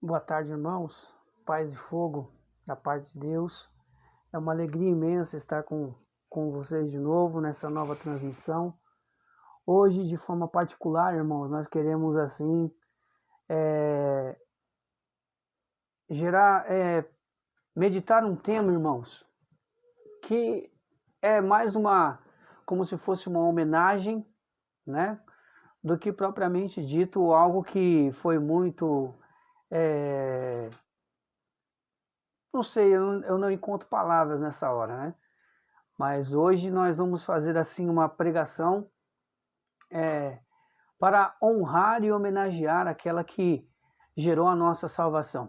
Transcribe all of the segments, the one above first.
Boa tarde, irmãos. Paz e fogo da parte de Deus. É uma alegria imensa estar com vocês de novo nessa nova transmissão. Hoje, de forma particular, irmãos, nós queremos assim meditar um tema, irmãos, que é mais como se fosse uma homenagem, né? Do que propriamente dito algo que foi muito não sei, eu não encontro palavras nessa hora, né? Mas hoje nós vamos fazer assim uma pregação para honrar e homenagear aquela que gerou a nossa salvação.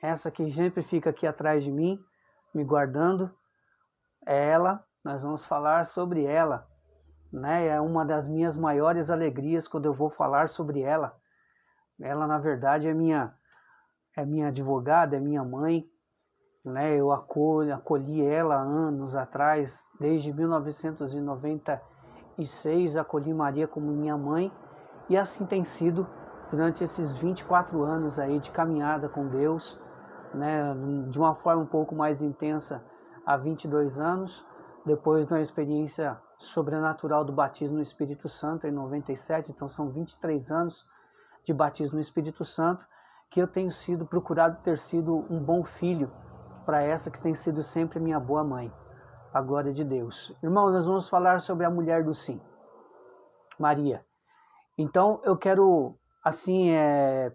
Essa que sempre fica aqui atrás de mim, me guardando, é ela. Nós vamos falar sobre ela, né? É uma das minhas maiores alegrias quando eu vou falar sobre ela. Ela, na verdade, é minha advogada, é minha mãe, né? Eu acolhi ela anos atrás, desde 1996, acolhi Maria como minha mãe, e assim tem sido durante esses 24 anos aí de caminhada com Deus, né? De uma forma um pouco mais intensa há 22 anos, depois da experiência sobrenatural do batismo no Espírito Santo em 97, então são 23 anos de batismo no Espírito Santo, que eu tenho procurado ter sido um bom filho para essa que tem sido sempre minha boa mãe, a glória de Deus. Irmãos, nós vamos falar sobre a mulher do sim, Maria. Então eu quero assim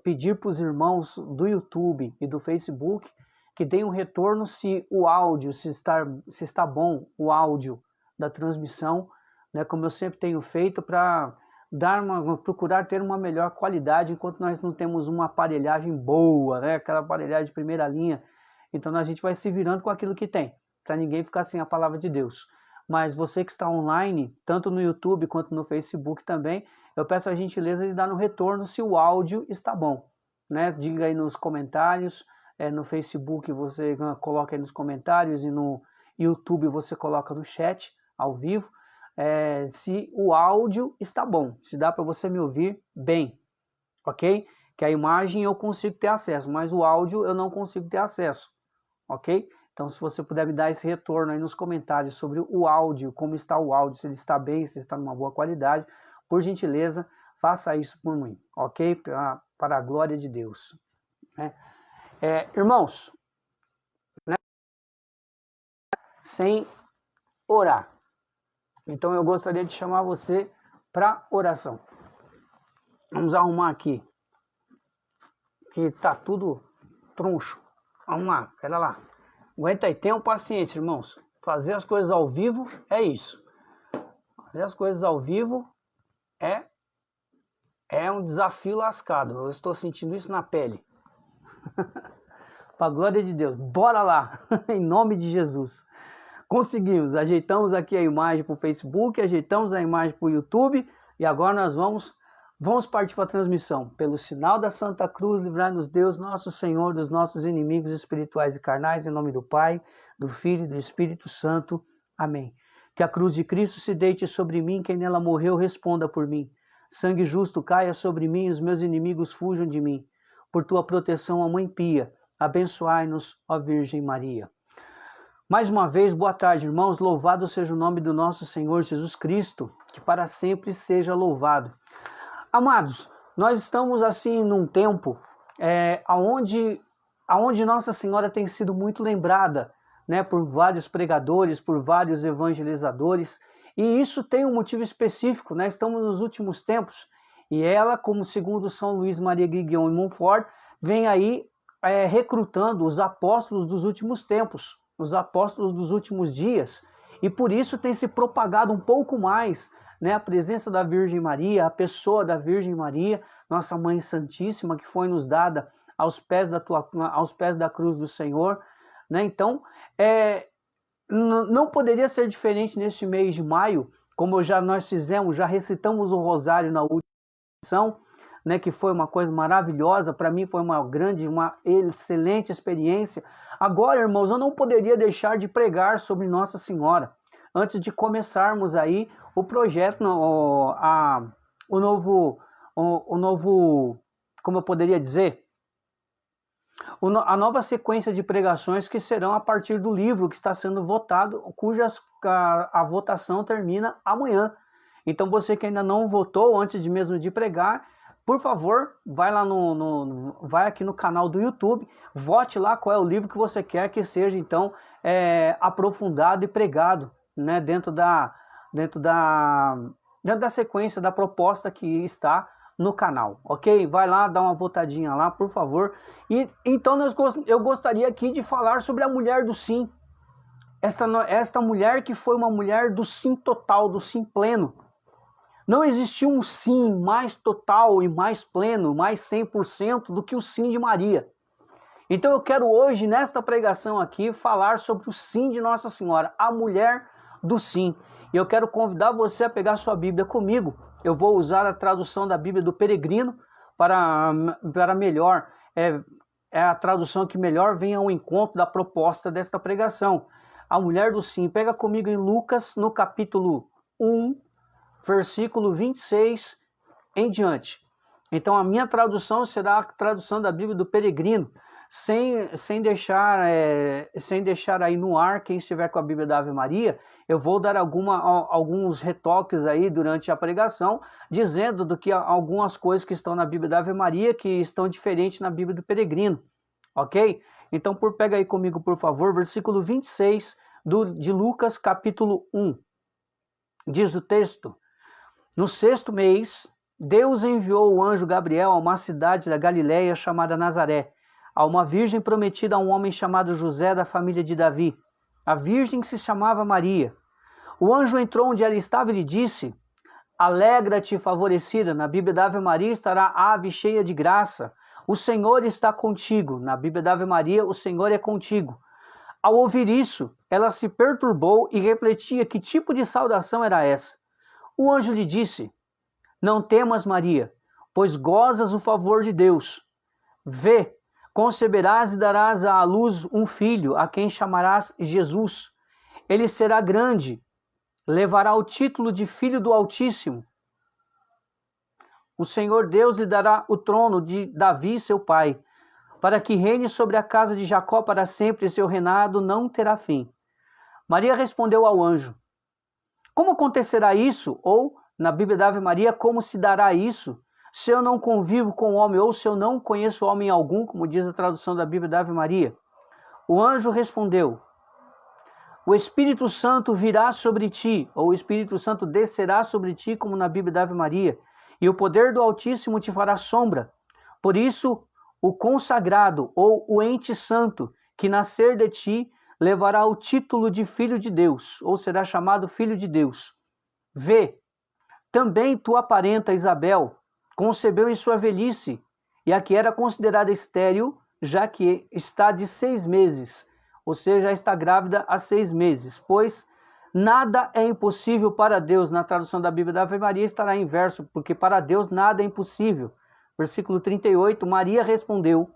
pedir para os irmãos do YouTube e do Facebook que deem um retorno se o áudio, se está bom o áudio da transmissão, né, como eu sempre tenho feito, para procurar ter uma melhor qualidade enquanto nós não temos uma aparelhagem boa, né, aquela aparelhagem de primeira linha. Então a gente vai se virando com aquilo que tem, para ninguém ficar sem a palavra de Deus. Mas você que está online, tanto no YouTube quanto no Facebook também, eu peço a gentileza de dar no retorno se o áudio está bom, né? Diga aí nos comentários, no Facebook você coloca aí nos comentários e no YouTube você coloca no chat, ao vivo, se o áudio está bom, se dá para você me ouvir bem, ok? Que a imagem eu consigo ter acesso, mas o áudio eu não consigo ter acesso, ok? Então, se você puder me dar esse retorno aí nos comentários sobre o áudio, como está o áudio, se ele está bem, se está numa boa qualidade, por gentileza, faça isso por mim, ok? Para a glória de Deus. Né? Irmãos, né? Sem orar. Então, eu gostaria de chamar você para oração. Vamos arrumar aqui, que está tudo troncho. Vamos lá, pera lá. Aguenta aí, tenham paciência, irmãos. Fazer as coisas ao vivo é isso. Fazer as coisas ao vivo é um desafio lascado. Eu estou sentindo isso na pele. Para a glória de Deus. Bora lá, em nome de Jesus. Conseguimos, ajeitamos aqui a imagem para o Facebook, ajeitamos a imagem para o YouTube e agora nós vamos partir para a transmissão. Pelo sinal da Santa Cruz, livrai-nos Deus, nosso Senhor, dos nossos inimigos espirituais e carnais, em nome do Pai, do Filho e do Espírito Santo. Amém. Que a cruz de Cristo se deite sobre mim, quem nela morreu responda por mim. Sangue justo caia sobre mim, os meus inimigos fujam de mim. Por tua proteção, ó Mãe Pia, abençoai-nos, ó Virgem Maria. Mais uma vez, boa tarde, irmãos. Louvado seja o nome do nosso Senhor Jesus Cristo, que para sempre seja louvado. Amados, nós estamos assim num tempo onde Nossa Senhora tem sido muito lembrada, né, por vários pregadores, por vários evangelizadores, e isso tem um motivo específico, né? Estamos nos últimos tempos, e ela, como segundo São Luís Maria Grignion e Montfort, vem aí recrutando os apóstolos dos últimos tempos, os apóstolos dos últimos dias, e por isso tem se propagado um pouco mais, né, a presença da Virgem Maria, a pessoa da Virgem Maria, nossa Mãe Santíssima, que foi nos dada aos pés da cruz do Senhor, né? Então, não poderia ser diferente neste mês de maio, como nós fizemos, já recitamos o rosário na última lição, né, que foi uma coisa maravilhosa, para mim foi uma excelente experiência. Agora, irmãos, eu não poderia deixar de pregar sobre Nossa Senhora, antes de começarmos aí o projeto, o novo, como eu poderia dizer, A nova sequência de pregações que serão a partir do livro que está sendo votado, a votação termina amanhã. Então você que ainda não votou antes de mesmo de pregar, por favor, vai lá vai aqui no canal do YouTube, vote lá qual é o livro que você quer que seja então aprofundado e pregado, né, dentro da sequência da proposta que está no canal, ok? Vai lá, dá uma votadinha lá, por favor. E então eu gostaria aqui de falar sobre a mulher do sim. Esta mulher que foi uma mulher do sim total, do sim pleno. Não existiu um sim mais total e mais pleno, mais 100% do que o sim de Maria. Então eu quero hoje, nesta pregação aqui, falar sobre o sim de Nossa Senhora, a mulher do sim. E eu quero convidar você a pegar sua Bíblia comigo. Eu vou usar a tradução da Bíblia do Peregrino para melhor, é a tradução que melhor vem ao encontro da proposta desta pregação. A mulher do sim. Pega comigo em Lucas, no capítulo 1, versículo 26 em diante. Então a minha tradução será a tradução da Bíblia do Peregrino, sem deixar aí no ar quem estiver com a Bíblia da Ave Maria. Eu vou dar alguns retoques aí durante a pregação, dizendo do que algumas coisas que estão na Bíblia da Ave Maria que estão diferentes na Bíblia do Peregrino, ok? Então pega aí comigo, por favor, versículo 26 de Lucas, capítulo 1. Diz o texto: no 6º mês, Deus enviou o anjo Gabriel a uma cidade da Galiléia chamada Nazaré, a uma virgem prometida a um homem chamado José, da família de Davi. A virgem que se chamava Maria. O anjo entrou onde ela estava e lhe disse: alegra-te, favorecida. Na Bíblia da Ave Maria estará ave cheia de graça. O Senhor está contigo. Na Bíblia da Ave Maria, o Senhor é contigo. Ao ouvir isso, ela se perturbou e refletia que tipo de saudação era essa. O anjo lhe disse: não temas, Maria, pois gozas o favor de Deus. Vê, conceberás e darás à luz um filho, a quem chamarás Jesus. Ele será grande, levará o título de Filho do Altíssimo. O Senhor Deus lhe dará o trono de Davi, seu pai, para que reine sobre a casa de Jacó para sempre, e seu reinado não terá fim. Maria respondeu ao anjo: como acontecerá isso? Ou, na Bíblia da Ave Maria, como se dará isso? Se eu não convivo com homem, ou se eu não conheço homem algum, como diz a tradução da Bíblia da Ave Maria. O anjo respondeu: o Espírito Santo virá sobre ti, ou o Espírito Santo descerá sobre ti, como na Bíblia da Ave Maria, e o poder do Altíssimo te fará sombra. Por isso, o consagrado, ou o ente santo, que nascer de ti, levará o título de Filho de Deus, ou será chamado Filho de Deus. Vê, também tua parenta Isabel concebeu em sua velhice, e a que era considerada estéril, já que está de 6 meses, ou seja, está grávida há 6 meses, pois nada é impossível para Deus. Na tradução da Bíblia da Ave Maria estará em verso, porque para Deus nada é impossível. Versículo 38, Maria respondeu: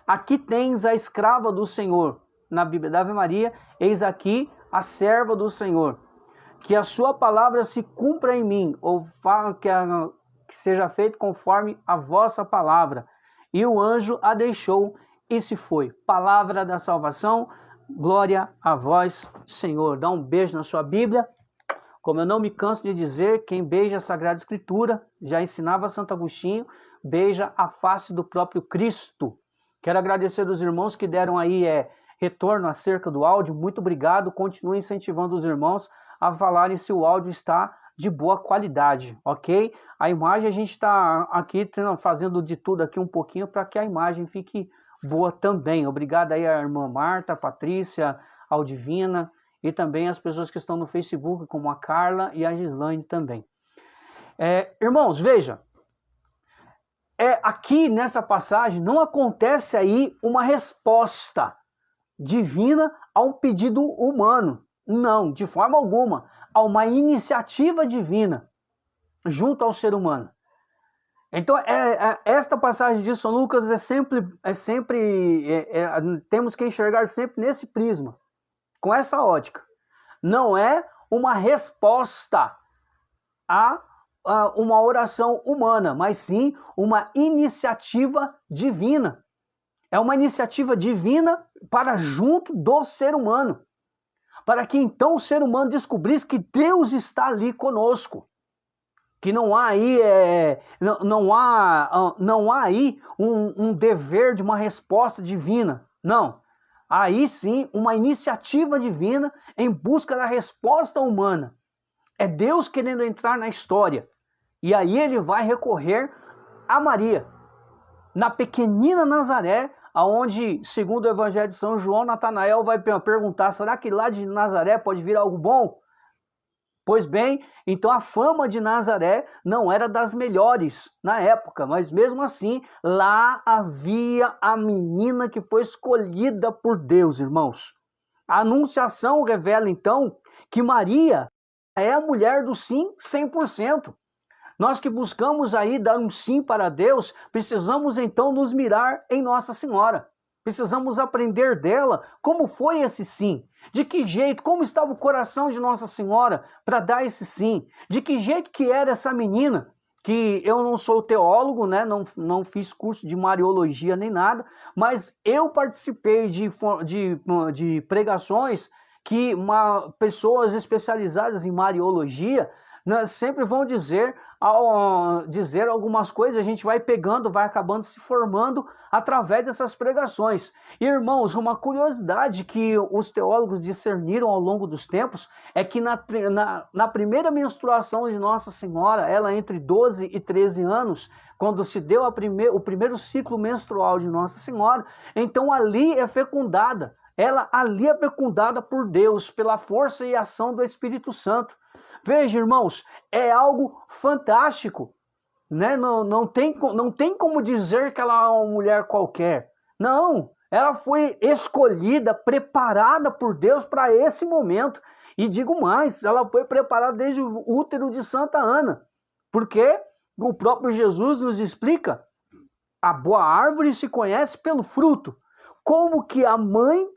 aqui tens a escrava do Senhor. Na Bíblia da Ave Maria, eis aqui a serva do Senhor. Que a sua palavra se cumpra em mim, ou que seja feito conforme a vossa palavra. E o anjo a deixou e se foi. Palavra da salvação, glória a vós, Senhor. Dá um beijo na sua Bíblia. Como eu não me canso de dizer, quem beija a Sagrada Escritura, já ensinava Santo Agostinho, beija a face do próprio Cristo. Quero agradecer aos irmãos que deram aí retorno acerca do áudio. Muito obrigado. Continue incentivando os irmãos a falarem se o áudio está de boa qualidade, ok? A imagem a gente está aqui fazendo de tudo aqui um pouquinho para que a imagem fique boa também. Obrigado aí a irmã Marta, a Patrícia, a Aldivina e também as pessoas que estão no Facebook, como a Carla e a Gislaine também. Irmãos, veja, aqui nessa passagem não acontece aí uma resposta divina a um pedido humano. Não, de forma alguma. Há uma iniciativa divina junto ao ser humano. Então, esta passagem de São Lucas temos que enxergar sempre nesse prisma, com essa ótica. Não é uma resposta a uma oração humana, mas sim uma iniciativa divina. É uma iniciativa divina para junto do ser humano. Para que então o ser humano descobrisse que Deus está ali conosco. Que não há aí, não há aí um dever de uma resposta divina. Não. Aí sim, uma iniciativa divina em busca da resposta humana. É Deus querendo entrar na história. E aí ele vai recorrer a Maria. Na pequenina Nazaré, aonde, segundo o Evangelho de São João, Natanael vai perguntar, será que lá de Nazaré pode vir algo bom? Pois bem, então a fama de Nazaré não era das melhores na época, mas mesmo assim, lá havia a menina que foi escolhida por Deus, irmãos. A Anunciação revela então que Maria é a mulher do sim 100%. Nós que buscamos aí dar um sim para Deus, precisamos então nos mirar em Nossa Senhora. Precisamos aprender dela como foi esse sim. De que jeito, como estava o coração de Nossa Senhora para dar esse sim? De que jeito que era essa menina? Que eu não sou teólogo, né? Não fiz curso de Mariologia nem nada, mas eu participei de pregações que pessoas especializadas em Mariologia, né, sempre vão dizer, ao dizer algumas coisas, a gente vai pegando, vai acabando se formando através dessas pregações. Irmãos, uma curiosidade que os teólogos discerniram ao longo dos tempos é que na primeira menstruação de Nossa Senhora, ela entre 12 e 13 anos, quando se deu o primeiro ciclo menstrual de Nossa Senhora, então ali é fecundada. Ela ali é fecundada por Deus, pela força e ação do Espírito Santo. Veja, irmãos, é algo fantástico, né? Não tem como dizer que ela é uma mulher qualquer. Não, ela foi escolhida, preparada por Deus para esse momento. E digo mais, ela foi preparada desde o útero de Santa Ana. Porque o próprio Jesus nos explica, a boa árvore se conhece pelo fruto. Como que a mãe,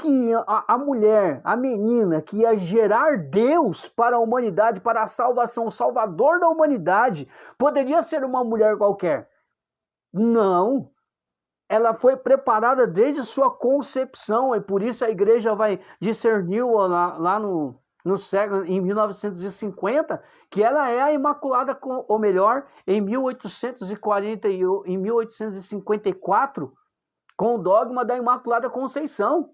a mulher, a menina que ia gerar Deus para a humanidade, para a salvação, o Salvador da humanidade, poderia ser uma mulher qualquer? Não. Ela foi preparada desde sua concepção, e por isso a igreja vai discernir lá no século, em 1950, que ela é a Imaculada, ou melhor, em 1840 e em 1854, com o dogma da Imaculada Conceição.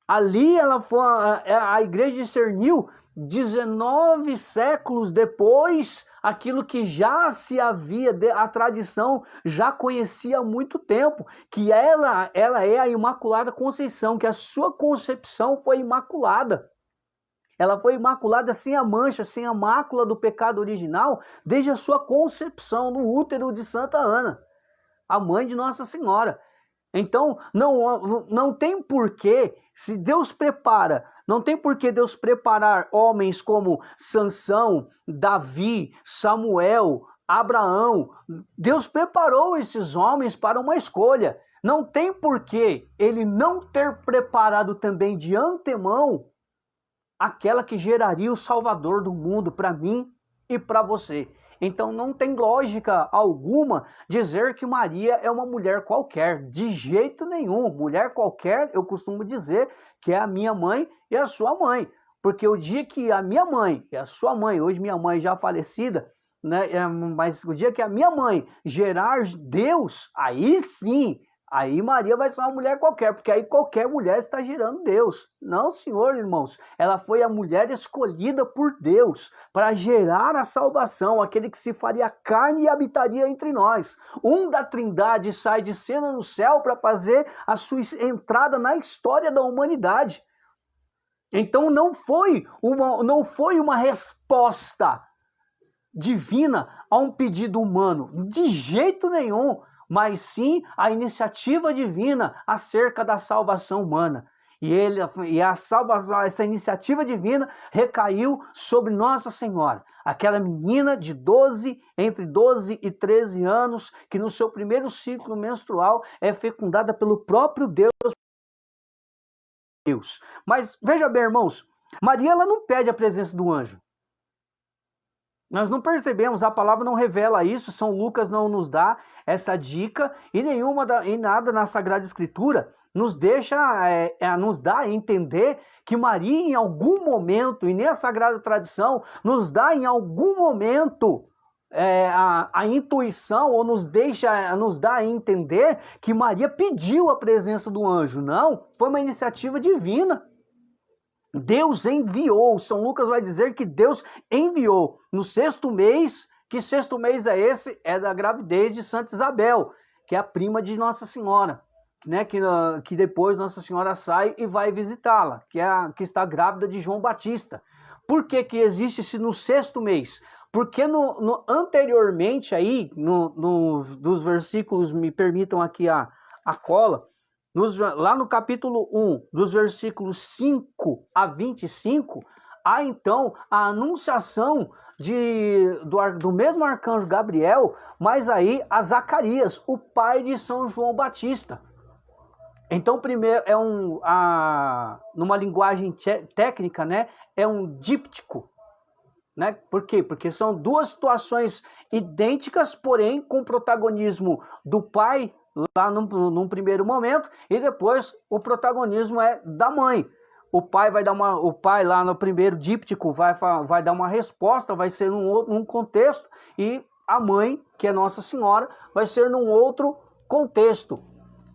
Ali a igreja discerniu 19 séculos depois aquilo que já se havia, a tradição já conhecia há muito tempo, que ela é a Imaculada Conceição, que a sua concepção foi imaculada. Ela foi imaculada sem a mancha, sem a mácula do pecado original, desde a sua concepção no útero de Santa Ana, a mãe de Nossa Senhora. Então, não tem porquê, se Deus prepara, não tem porquê Deus preparar homens como Sansão, Davi, Samuel, Abraão. Deus preparou esses homens para uma escolha. Não tem porquê ele não ter preparado também de antemão aquela que geraria o Salvador do mundo para mim e para você. Então não tem lógica alguma dizer que Maria é uma mulher qualquer, de jeito nenhum. Mulher qualquer, eu costumo dizer que é a minha mãe e a sua mãe. Porque o dia que a minha mãe e a sua mãe, hoje minha mãe já falecida, né, mas o dia que a minha mãe gerar Deus, aí sim, aí Maria vai ser uma mulher qualquer, porque aí qualquer mulher está gerando Deus. Não, senhor, irmãos. Ela foi a mulher escolhida por Deus para gerar a salvação, aquele que se faria carne e habitaria entre nós. Um da Trindade sai de cena no céu para fazer a sua entrada na história da humanidade. Então não foi uma resposta divina a um pedido humano, de jeito nenhum, mas sim a iniciativa divina acerca da salvação humana. E a salvação, essa iniciativa divina recaiu sobre Nossa Senhora, aquela menina de entre 12 e 13 anos, que no seu primeiro ciclo menstrual é fecundada pelo próprio Deus. Mas veja bem, irmãos, Maria ela não pede a presença do anjo. Nós não percebemos, a palavra não revela isso, São Lucas não nos dá essa dica e e nada na Sagrada Escritura nos deixa, nos dá a entender que Maria em algum momento, e nem a Sagrada Tradição, nos dá em algum momento a intuição, ou nos dá a entender que Maria pediu a presença do anjo. Não, foi uma iniciativa divina. Deus enviou, São Lucas vai dizer que Deus enviou no 6º mês, que 6º mês é esse? É da gravidez de Santa Isabel, que é a prima de Nossa Senhora, né? Que depois Nossa Senhora sai e vai visitá-la, que está grávida de João Batista. Por que que existe esse no 6º mês? Porque anteriormente aí, dos versículos, me permitam aqui a cola, lá no capítulo 1, dos versículos 5 a 25, há então a anunciação do mesmo arcanjo Gabriel, mas aí a Zacarias, o pai de São João Batista. Então, primeiro, numa linguagem técnica, né, é um díptico. Né? Por quê? Porque são duas situações idênticas, porém com protagonismo do pai lá num primeiro momento, e depois o protagonismo é da mãe. O pai lá no primeiro díptico vai dar uma resposta, vai ser num contexto, e a mãe, que é Nossa Senhora, vai ser num outro contexto.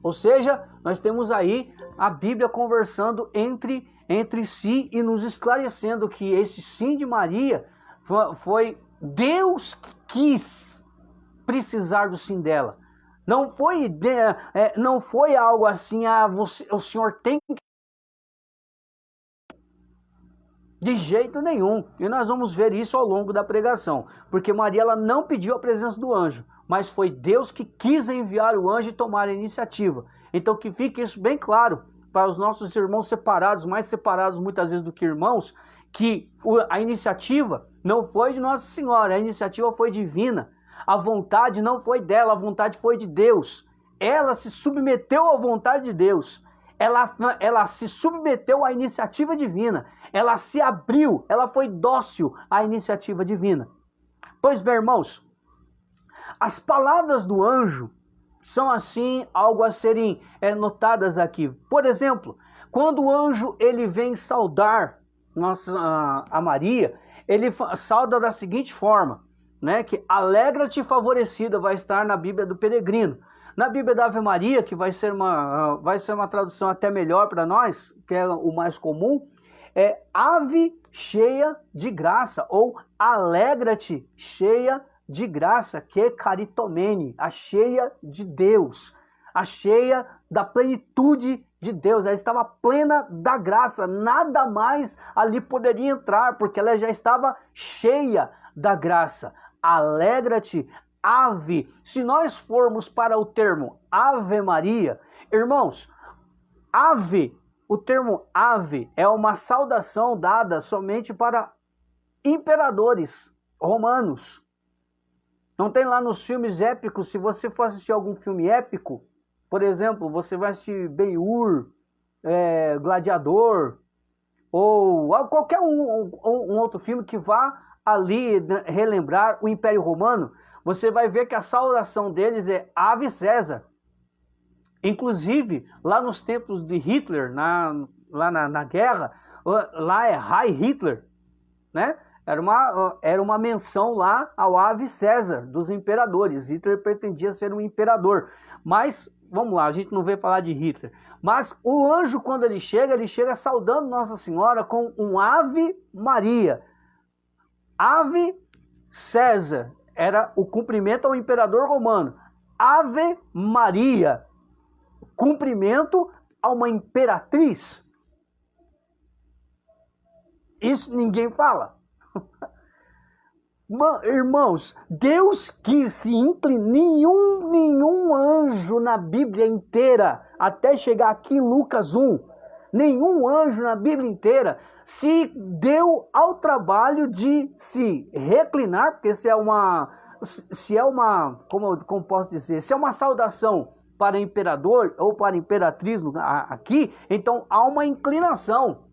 Ou seja, nós temos aí a Bíblia conversando entre si e nos esclarecendo que esse sim de Maria foi Deus que quis precisar do sim dela. Não foi algo assim, o Senhor tem que... De jeito nenhum. E nós vamos ver isso ao longo da pregação. Porque Maria ela não pediu a presença do anjo, mas foi Deus que quis enviar o anjo e tomar a iniciativa. Então que fique isso bem claro para os nossos irmãos separados, mais separados muitas vezes do que irmãos, que a iniciativa não foi de Nossa Senhora, a iniciativa foi divina. A vontade não foi dela, a vontade foi de Deus. Ela se submeteu à vontade de Deus. Ela se submeteu à iniciativa divina. Ela se abriu, ela foi dócil à iniciativa divina. Pois bem, irmãos, as palavras do anjo são assim algo a serem notadas aqui. Por exemplo, quando o anjo ele vem saudar a Maria, ele sauda da seguinte forma, né? Que alegra-te favorecida vai estar na Bíblia do Peregrino. Na Bíblia da Ave Maria, que vai ser uma tradução até melhor para nós, que é o mais comum, é ave cheia de graça, ou alegra-te cheia de graça, que é caritomene, a cheia de Deus, a cheia da plenitude de Deus. Ela estava plena da graça, nada mais ali poderia entrar, porque ela já estava cheia da graça. Alegra-te, ave. Se nós formos para o termo Ave Maria, irmãos, ave, o termo ave é uma saudação dada somente para imperadores romanos. Não tem lá nos filmes épicos, se você for assistir algum filme épico, por exemplo, você vai assistir Ben-Hur, Gladiador, ou qualquer um outro filme que vá ali relembrar o Império Romano, você vai ver que a saudação deles é Ave César. Inclusive, lá nos tempos de Hitler, lá na guerra, lá é Heil Hitler, né? Era uma menção lá ao Ave César, dos imperadores. Hitler pretendia ser um imperador. Mas, vamos lá, a gente não veio falar de Hitler. Mas o anjo, quando ele chega saudando Nossa Senhora com um Ave Maria. Ave César era o cumprimento ao imperador romano. Ave Maria, cumprimento a uma imperatriz. Isso ninguém fala. Irmãos, Deus quis se inclinar, nenhum anjo na Bíblia inteira, até chegar aqui em Lucas 1, nenhum anjo na Bíblia inteira se deu ao trabalho de se reclinar, porque se é uma como posso dizer, se é uma saudação para imperador ou para imperatriz aqui, então há uma inclinação.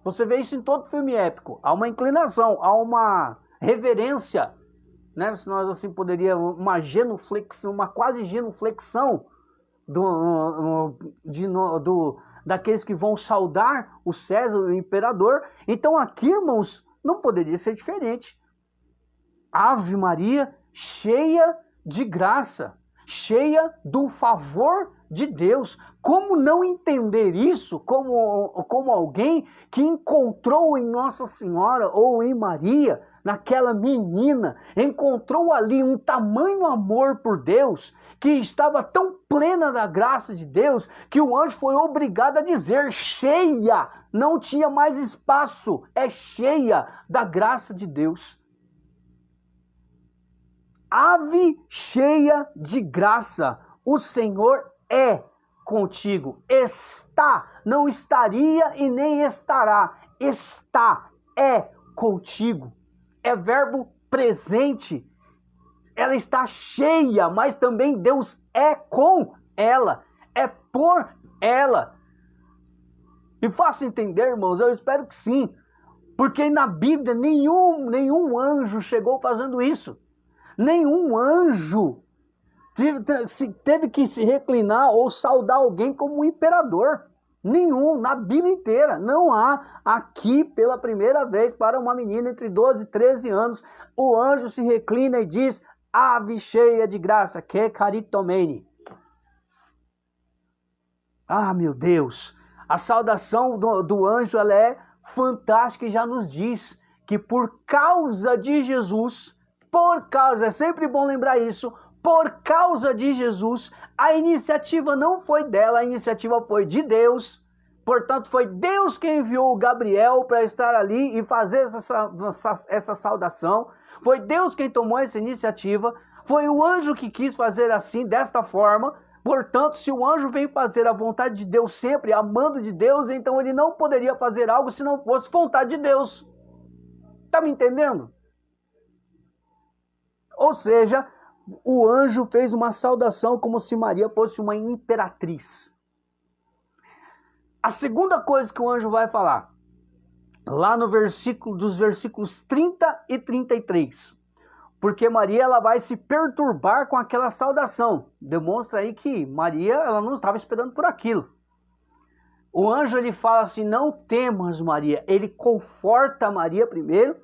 Você vê isso em todo filme épico. Há uma inclinação, há uma reverência, né? Se nós assim poderíamos, uma genuflexão, uma quase genuflexão daqueles que vão saudar o César, o imperador. Então aqui, irmãos, não poderia ser diferente. Ave Maria, cheia de graça, cheia do favor de Deus. Como não entender isso como alguém que encontrou em Nossa Senhora ou em Maria, naquela menina, encontrou ali um tamanho amor por Deus, que estava tão plena da graça de Deus, que o anjo foi obrigado a dizer cheia, não tinha mais espaço, é cheia da graça de Deus. Ave cheia de graça, o Senhor é contigo. Está, não estaria e nem estará. Está, é contigo. É verbo presente. Ela está cheia, mas também Deus é com ela. É por ela. E fácil entender, irmãos? Eu espero que sim. Porque na Bíblia nenhum anjo chegou fazendo isso. Nenhum anjo teve que se reclinar ou saudar alguém como um imperador. Nenhum, na Bíblia inteira. Não há aqui pela primeira vez para uma menina entre 12 e 13 anos, o anjo se reclina e diz, ave cheia de graça, que caritomene. Ah, meu Deus, a saudação do anjo ela é fantástica e já nos diz que por causa de Jesus, é sempre bom lembrar isso, por causa de Jesus, a iniciativa não foi dela, a iniciativa foi de Deus. Portanto, foi Deus quem enviou o Gabriel para estar ali e fazer essa saudação. Foi Deus quem tomou essa iniciativa. Foi o anjo que quis fazer assim, desta forma. Portanto, se o anjo veio fazer a vontade de Deus sempre, amando de Deus, então ele não poderia fazer algo se não fosse vontade de Deus. Está me entendendo? Ou seja, o anjo fez uma saudação como se Maria fosse uma imperatriz. A segunda coisa que o anjo vai falar, lá no dos versículos 30 e 33, porque Maria ela vai se perturbar com aquela saudação. Demonstra aí que Maria ela não estava esperando por aquilo. O anjo ele fala assim, não temas Maria, ele conforta Maria primeiro,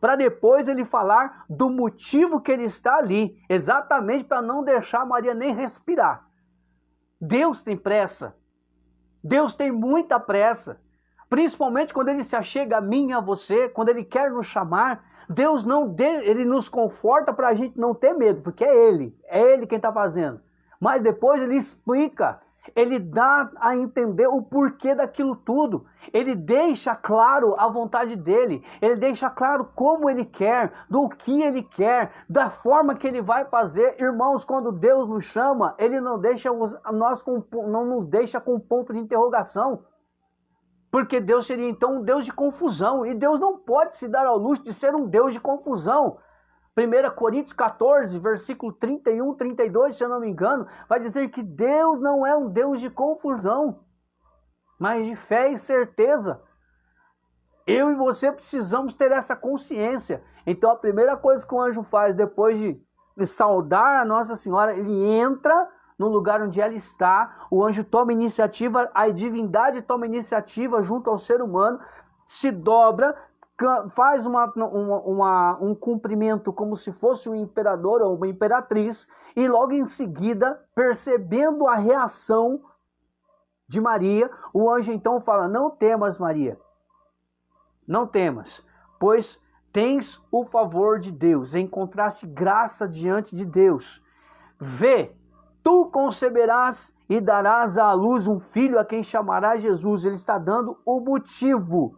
para depois ele falar do motivo que ele está ali, exatamente para não deixar Maria nem respirar. Deus tem pressa, Deus tem muita pressa, principalmente quando ele se achega a mim e a você, quando ele quer nos chamar, Deus ele nos conforta para a gente não ter medo, porque é Ele quem está fazendo. Mas depois ele explica, ele dá a entender o porquê daquilo tudo. Ele deixa claro a vontade dele, ele deixa claro como ele quer, do que ele quer, da forma que ele vai fazer. Irmãos, quando Deus nos chama, ele não nos deixa com ponto de interrogação. Porque Deus seria então um Deus de confusão. E Deus não pode se dar ao luxo de ser um Deus de confusão. 1 Coríntios 14, versículo 31, 32, se eu não me engano, vai dizer que Deus não é um Deus de confusão, mas de fé e certeza. Eu e você precisamos ter essa consciência. Então a primeira coisa que o anjo faz depois de saudar a Nossa Senhora, ele entra no lugar onde ela está, o anjo toma iniciativa, a divindade toma iniciativa junto ao ser humano, se dobra, faz um cumprimento como se fosse um imperador ou uma imperatriz, e logo em seguida, percebendo a reação de Maria, o anjo então fala, não temas Maria, não temas, pois tens o favor de Deus, encontraste graça diante de Deus. Vê, tu conceberás e darás à luz um filho a quem chamarás Jesus. Ele está dando o motivo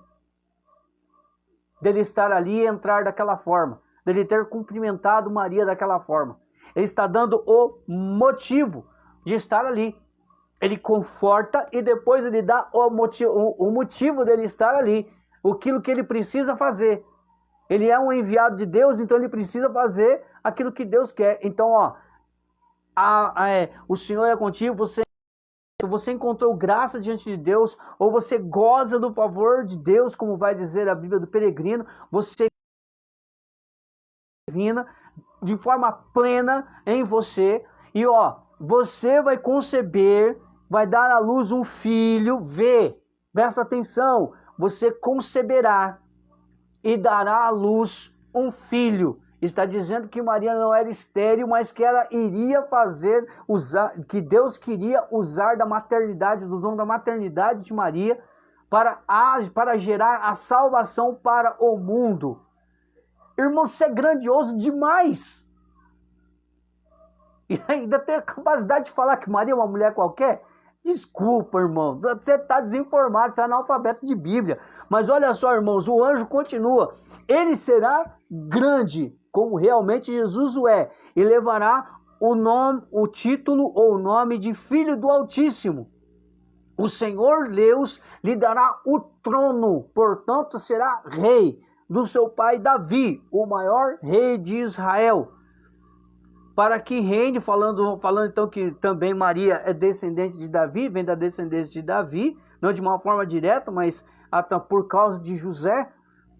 dele estar ali e entrar daquela forma, dele ter cumprimentado Maria daquela forma. Ele está dando o motivo de estar ali. Ele conforta e depois ele dá o motivo dele estar ali, aquilo que ele precisa fazer. Ele é um enviado de Deus, então ele precisa fazer aquilo que Deus quer. Então, o Senhor é contigo, você encontrou graça diante de Deus, ou você goza do favor de Deus, como vai dizer a Bíblia do peregrino, você divina de forma plena em você. E você vai conceber, vai dar à luz um filho. Presta atenção, você conceberá e dará à luz um filho. Está dizendo que Maria não era estéril, mas que ela iria que Deus queria usar da maternidade, do dom da maternidade de Maria, para gerar a salvação para o mundo. Irmão, isso é grandioso demais. E ainda tem a capacidade de falar que Maria é uma mulher qualquer? Desculpa, irmão, você está desinformado, você é analfabeto de Bíblia. Mas olha só, irmãos, o anjo continua. Ele será grande, como realmente Jesus o é, e levará o título ou o nome de Filho do Altíssimo. O Senhor Deus lhe dará o trono, portanto será rei do seu pai Davi, o maior rei de Israel. Para que reine, falando então que também Maria é descendente de Davi, vem da descendência de Davi, não de uma forma direta, mas por causa de José,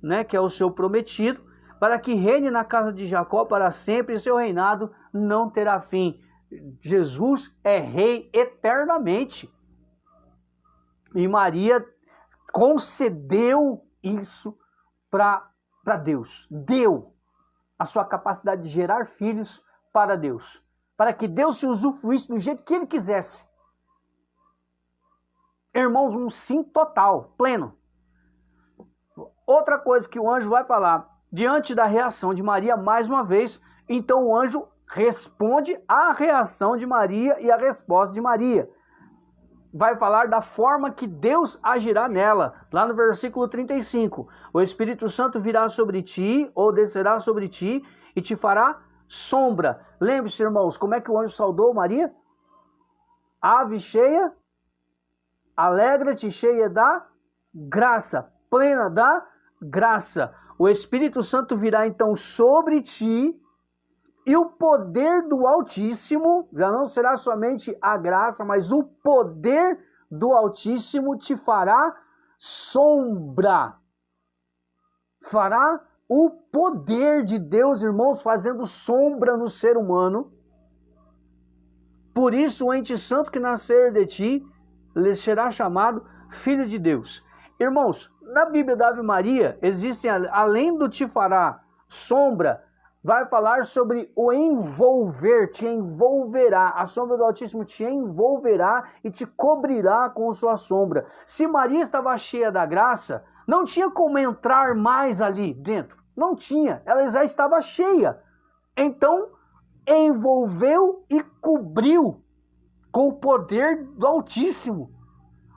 né, que é o seu prometido, para que reine na casa de Jacó para sempre, e seu reinado não terá fim. Jesus é rei eternamente. E Maria concedeu isso para Deus. Deu a sua capacidade de gerar filhos para Deus. Para que Deus se usufruísse do jeito que Ele quisesse. Irmãos, um sim total, pleno. Outra coisa que o anjo vai falar, diante da reação de Maria, mais uma vez, então o anjo responde à reação de Maria e à resposta de Maria. Vai falar da forma que Deus agirá nela. Lá no versículo 35. O Espírito Santo virá sobre ti, ou descerá sobre ti, e te fará sombra. Lembre-se, irmãos, como é que o anjo saudou Maria? Ave cheia, alegra-te, cheia da graça, plena da graça. O Espírito Santo virá então sobre ti, e o poder do Altíssimo, já não será somente a graça, mas o poder do Altíssimo te fará sombra. Fará o poder de Deus, irmãos, fazendo sombra no ser humano. Por isso o ente santo que nascer de ti, lhe será chamado Filho de Deus. Irmãos, na Bíblia da Ave Maria, existem, além do te fará sombra, vai falar sobre o envolver, te envolverá. A sombra do Altíssimo te envolverá e te cobrirá com sua sombra. Se Maria estava cheia da graça, não tinha como entrar mais ali dentro. Não tinha, ela já estava cheia. Então, envolveu e cobriu com o poder do Altíssimo.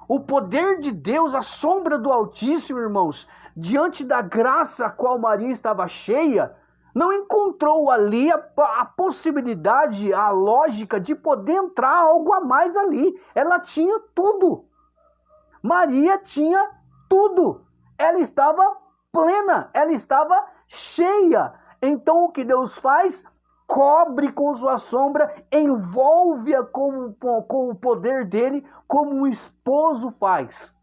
O poder de Deus, a sombra do Altíssimo, irmãos, diante da graça a qual Maria estava cheia, não encontrou ali a possibilidade, a lógica de poder entrar algo a mais ali. Ela tinha tudo. Maria tinha tudo. Ela estava plena, ela estava cheia. Então o que Deus faz? Cobre com sua sombra, envolve-a com o poder dele, como um esposo faz.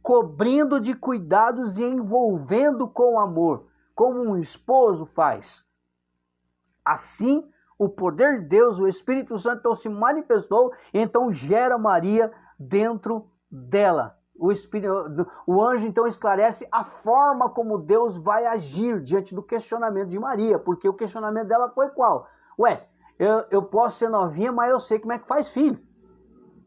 Cobrindo de cuidados e envolvendo com amor, como um esposo faz. Assim, o poder de Deus, o Espírito Santo, então, se manifestou, e então gera Maria dentro dela. O anjo, então, esclarece a forma como Deus vai agir diante do questionamento de Maria, porque o questionamento dela foi qual? Eu posso ser novinha, mas eu sei como é que faz filho.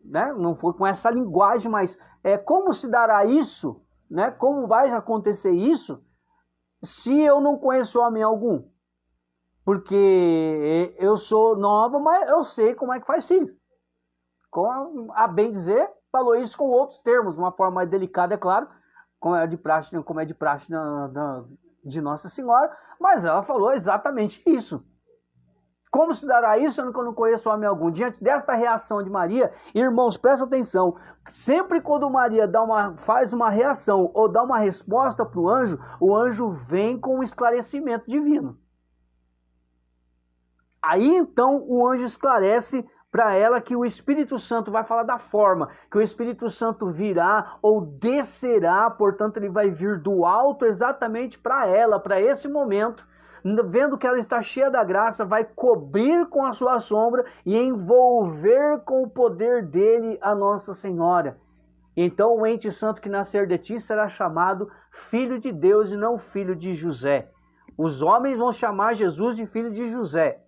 Né? Não foi com essa linguagem, mas como se dará isso? Né? Como vai acontecer isso? Se eu não conheço homem algum, porque eu sou nova, mas eu sei como é que faz filho. A bem dizer, falou isso com outros termos, de uma forma mais delicada, é claro, como é de praxe de Nossa Senhora, mas ela falou exatamente isso. Como se dará isso sendo que eu não conheço homem algum? Diante desta reação de Maria, irmãos, presta atenção, sempre quando Maria faz uma reação ou dá uma resposta para o anjo vem com um esclarecimento divino. Aí então o anjo esclarece para ela que o Espírito Santo vai falar da forma, que o Espírito Santo virá ou descerá, portanto ele vai vir do alto exatamente para ela, para esse momento, vendo que ela está cheia da graça, vai cobrir com a sua sombra e envolver com o poder dele a Nossa Senhora. Então o ente santo que nascer de ti será chamado filho de Deus e não filho de José. Os homens vão chamar Jesus de filho de José.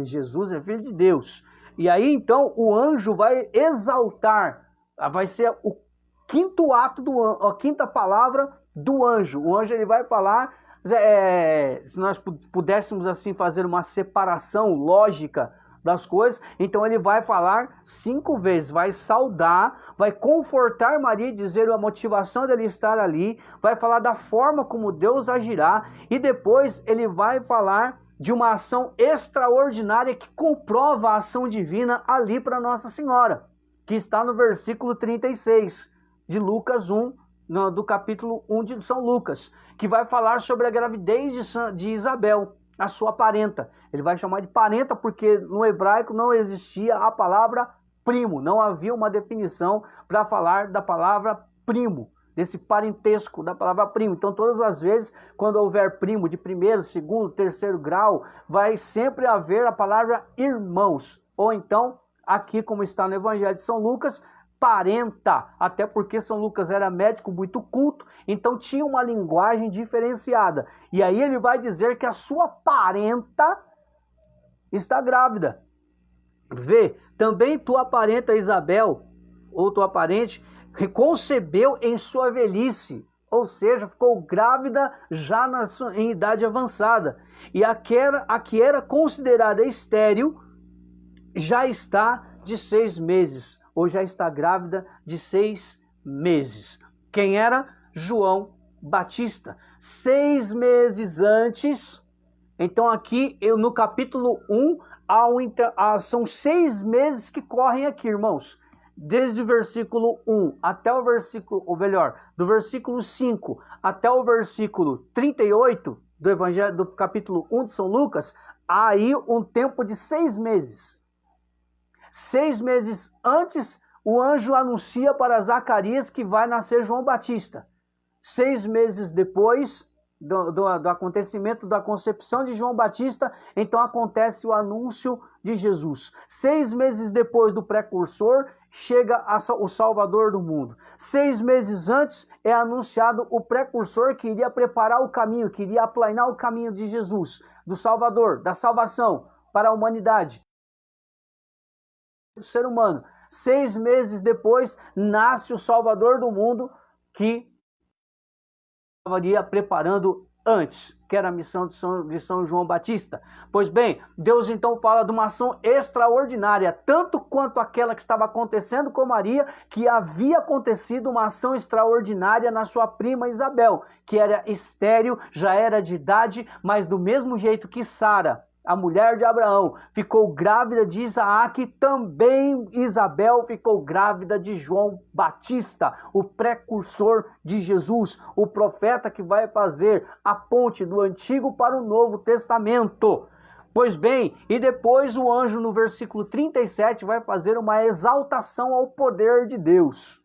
Jesus é filho de Deus. E aí então o anjo vai exaltar, vai ser o quinto ato a quinta palavra do anjo. O anjo ele vai falar, se nós pudéssemos assim fazer uma separação lógica das coisas, então ele vai falar 5 vezes, vai saudar, vai confortar Maria, dizer a motivação dele estar ali, vai falar da forma como Deus agirá, e depois ele vai falar de uma ação extraordinária que comprova a ação divina ali para Nossa Senhora, que está no versículo 36 de Lucas 1, do capítulo 1 de São Lucas, que vai falar sobre a gravidez de Isabel, a sua parenta. Ele vai chamar de parenta porque no hebraico não existia a palavra primo, não havia uma definição para falar da palavra primo, desse parentesco da palavra primo. Então todas as vezes quando houver primo de primeiro, segundo, terceiro grau, vai sempre haver a palavra irmãos, ou então, aqui como está no Evangelho de São Lucas, parenta, até porque São Lucas era médico muito culto, então tinha uma linguagem diferenciada. E aí ele vai dizer que a sua parenta está grávida. Vê, também tua parenta Isabel, ou tua parente, concebeu em sua velhice, ou seja, ficou grávida já em idade avançada. E a que era considerada estéril já está de 6 meses, ou já está grávida de 6 meses. Quem era? João Batista. 6 meses antes, então aqui no capítulo 1, são 6 meses que correm aqui, irmãos. Desde o versículo 1 até o versículo, ou melhor, do versículo 5 até o versículo 38 do Evangelho, do capítulo 1 de São Lucas, há aí um tempo de 6 meses. 6 meses antes, o anjo anuncia para Zacarias que vai nascer João Batista. 6 meses depois do acontecimento da concepção de João Batista, então acontece o anúncio de Jesus. 6 meses depois do precursor, chega o Salvador do mundo. 6 meses antes é anunciado o precursor que iria preparar o caminho, que iria aplanar o caminho de Jesus, do Salvador, da salvação para a humanidade. O ser humano. 6 meses depois, nasce o Salvador do mundo que estaria preparando antes, que era a missão de São João Batista. Pois bem, Deus então fala de uma ação extraordinária, tanto quanto aquela que estava acontecendo com Maria, que havia acontecido uma ação extraordinária na sua prima Isabel, que era estéril, já era de idade, mas do mesmo jeito que Sara, a mulher de Abraão, ficou grávida de Isaac, também Isabel ficou grávida de João Batista, o precursor de Jesus, o profeta que vai fazer a ponte do Antigo para o Novo Testamento. Pois bem, e depois o anjo no versículo 37 vai fazer uma exaltação ao poder de Deus.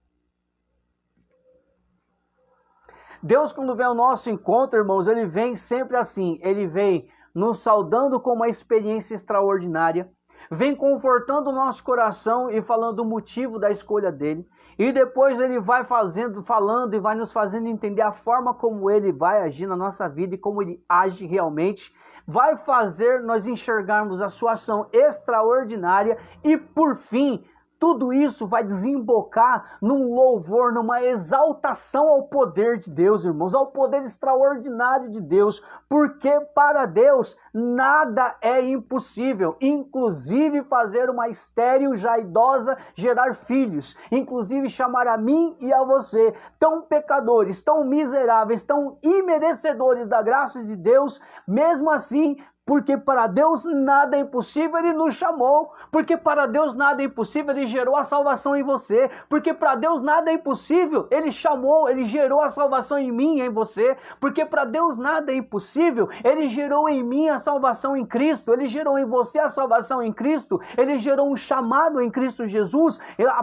Deus, quando vem ao nosso encontro, irmãos, ele vem sempre assim, ele vem nos saudando com uma experiência extraordinária, vem confortando o nosso coração e falando o motivo da escolha dele, e depois ele vai falando e vai nos fazendo entender a forma como ele vai agir na nossa vida e como ele age realmente, vai fazer nós enxergarmos a sua ação extraordinária e, por fim, tudo isso vai desembocar num louvor, numa exaltação ao poder de Deus, irmãos, ao poder extraordinário de Deus, porque para Deus nada é impossível, inclusive fazer uma estéril já idosa gerar filhos, inclusive chamar a mim e a você, tão pecadores, tão miseráveis, tão imerecedores da graça de Deus, mesmo assim Porque para Deus nada é impossível, Ele nos chamou. Porque para Deus nada é impossível, Ele gerou a salvação em você. Porque para Deus nada é impossível, Ele chamou, Ele gerou a salvação em mim e em você. Porque para Deus nada é impossível, Ele gerou em mim a salvação em Cristo. Ele gerou em você a salvação em Cristo. Ele gerou um chamado em Cristo Jesus.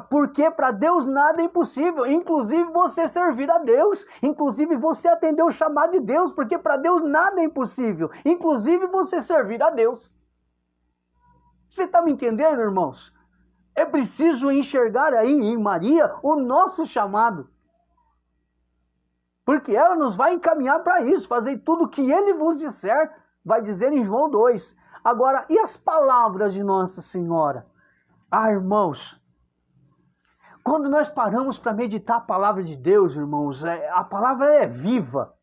Porque para Deus nada é impossível. Inclusive você servir a Deus. Inclusive você atender o chamado de Deus. Porque para Deus nada é impossível. Inclusive você servir a Deus. Você está me entendendo, irmãos? É preciso enxergar aí em Maria o nosso chamado. Porque ela nos vai encaminhar para isso, fazer tudo o que Ele vos disser, vai dizer em João 2. Agora, e as palavras de Nossa Senhora? Ah, irmãos, quando nós paramos para meditar a palavra de Deus, irmãos, a palavra é viva.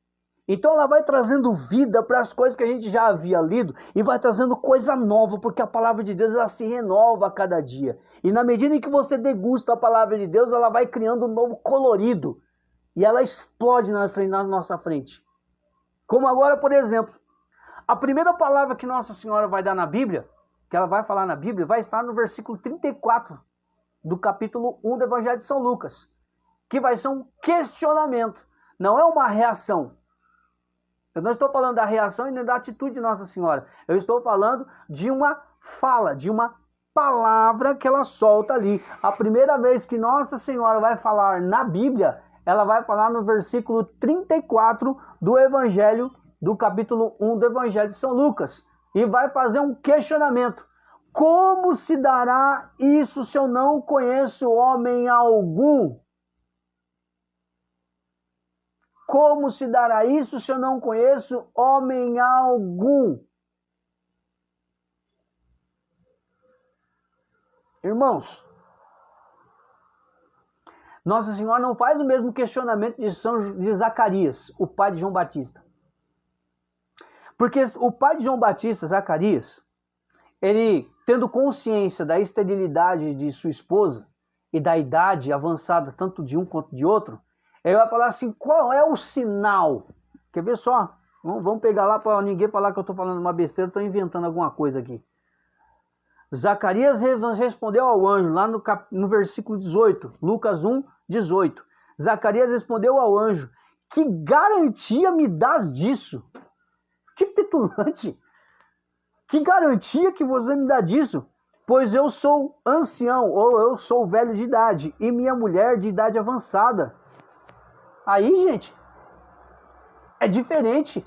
Então ela vai trazendo vida para as coisas que a gente já havia lido e vai trazendo coisa nova, porque a palavra de Deus ela se renova a cada dia. E na medida em que você degusta a palavra de Deus, ela vai criando um novo colorido e ela explode na nossa frente. Como agora, por exemplo, a primeira palavra que Nossa Senhora vai dar na Bíblia, que ela vai falar na Bíblia, vai estar no versículo 34 do capítulo 1 do Evangelho de São Lucas, que vai ser um questionamento, não é uma reação. Eu não estou falando da reação e nem da atitude de Nossa Senhora. Eu estou falando de uma fala, de uma palavra que ela solta ali. A primeira vez que Nossa Senhora vai falar na Bíblia, ela vai falar no versículo 34 do Evangelho, do capítulo 1 do Evangelho de São Lucas. E vai fazer um questionamento. Como se dará isso se eu não conheço homem algum? Como se dará isso se eu não conheço homem algum? Irmãos, Nossa Senhora não faz o mesmo questionamento de Zacarias, o pai de João Batista. Porque o pai de João Batista, Zacarias, ele, tendo consciência da esterilidade de sua esposa e da idade avançada tanto de um quanto de outro, ele vai falar assim, qual é o sinal? Quer ver só? Vamos pegar lá para ninguém falar que eu estou falando uma besteira, estou inventando alguma coisa aqui. Zacarias respondeu ao anjo, lá no versículo 18, Lucas 1, 18. Zacarias respondeu ao anjo, que garantia me dás disso? Que petulante! Que garantia que você me dá disso? Pois eu sou ancião, ou eu sou velho de idade, e minha mulher de idade avançada. Aí, gente, é diferente.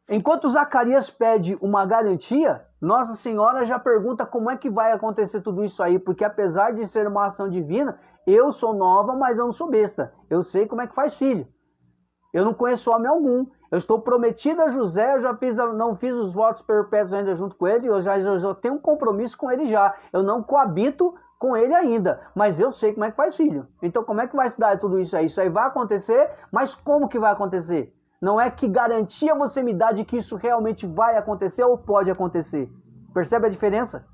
Enquanto Zacarias pede uma garantia, Nossa Senhora já pergunta como é que vai acontecer tudo isso aí, porque apesar de ser uma ação divina, eu sou nova, mas eu não sou besta. Eu sei como é que faz filho. Eu não conheço homem algum. Eu estou prometida a José, eu já não fiz os votos perpétuos ainda junto com ele, eu já tenho um compromisso com ele já. Eu não coabito com ele ainda, mas eu sei como é que faz filho. Então como é que vai se dar tudo isso aí? Isso aí vai acontecer, mas como que vai acontecer? Não é que garantia você me dá de que isso realmente vai acontecer ou pode acontecer. Percebe a diferença?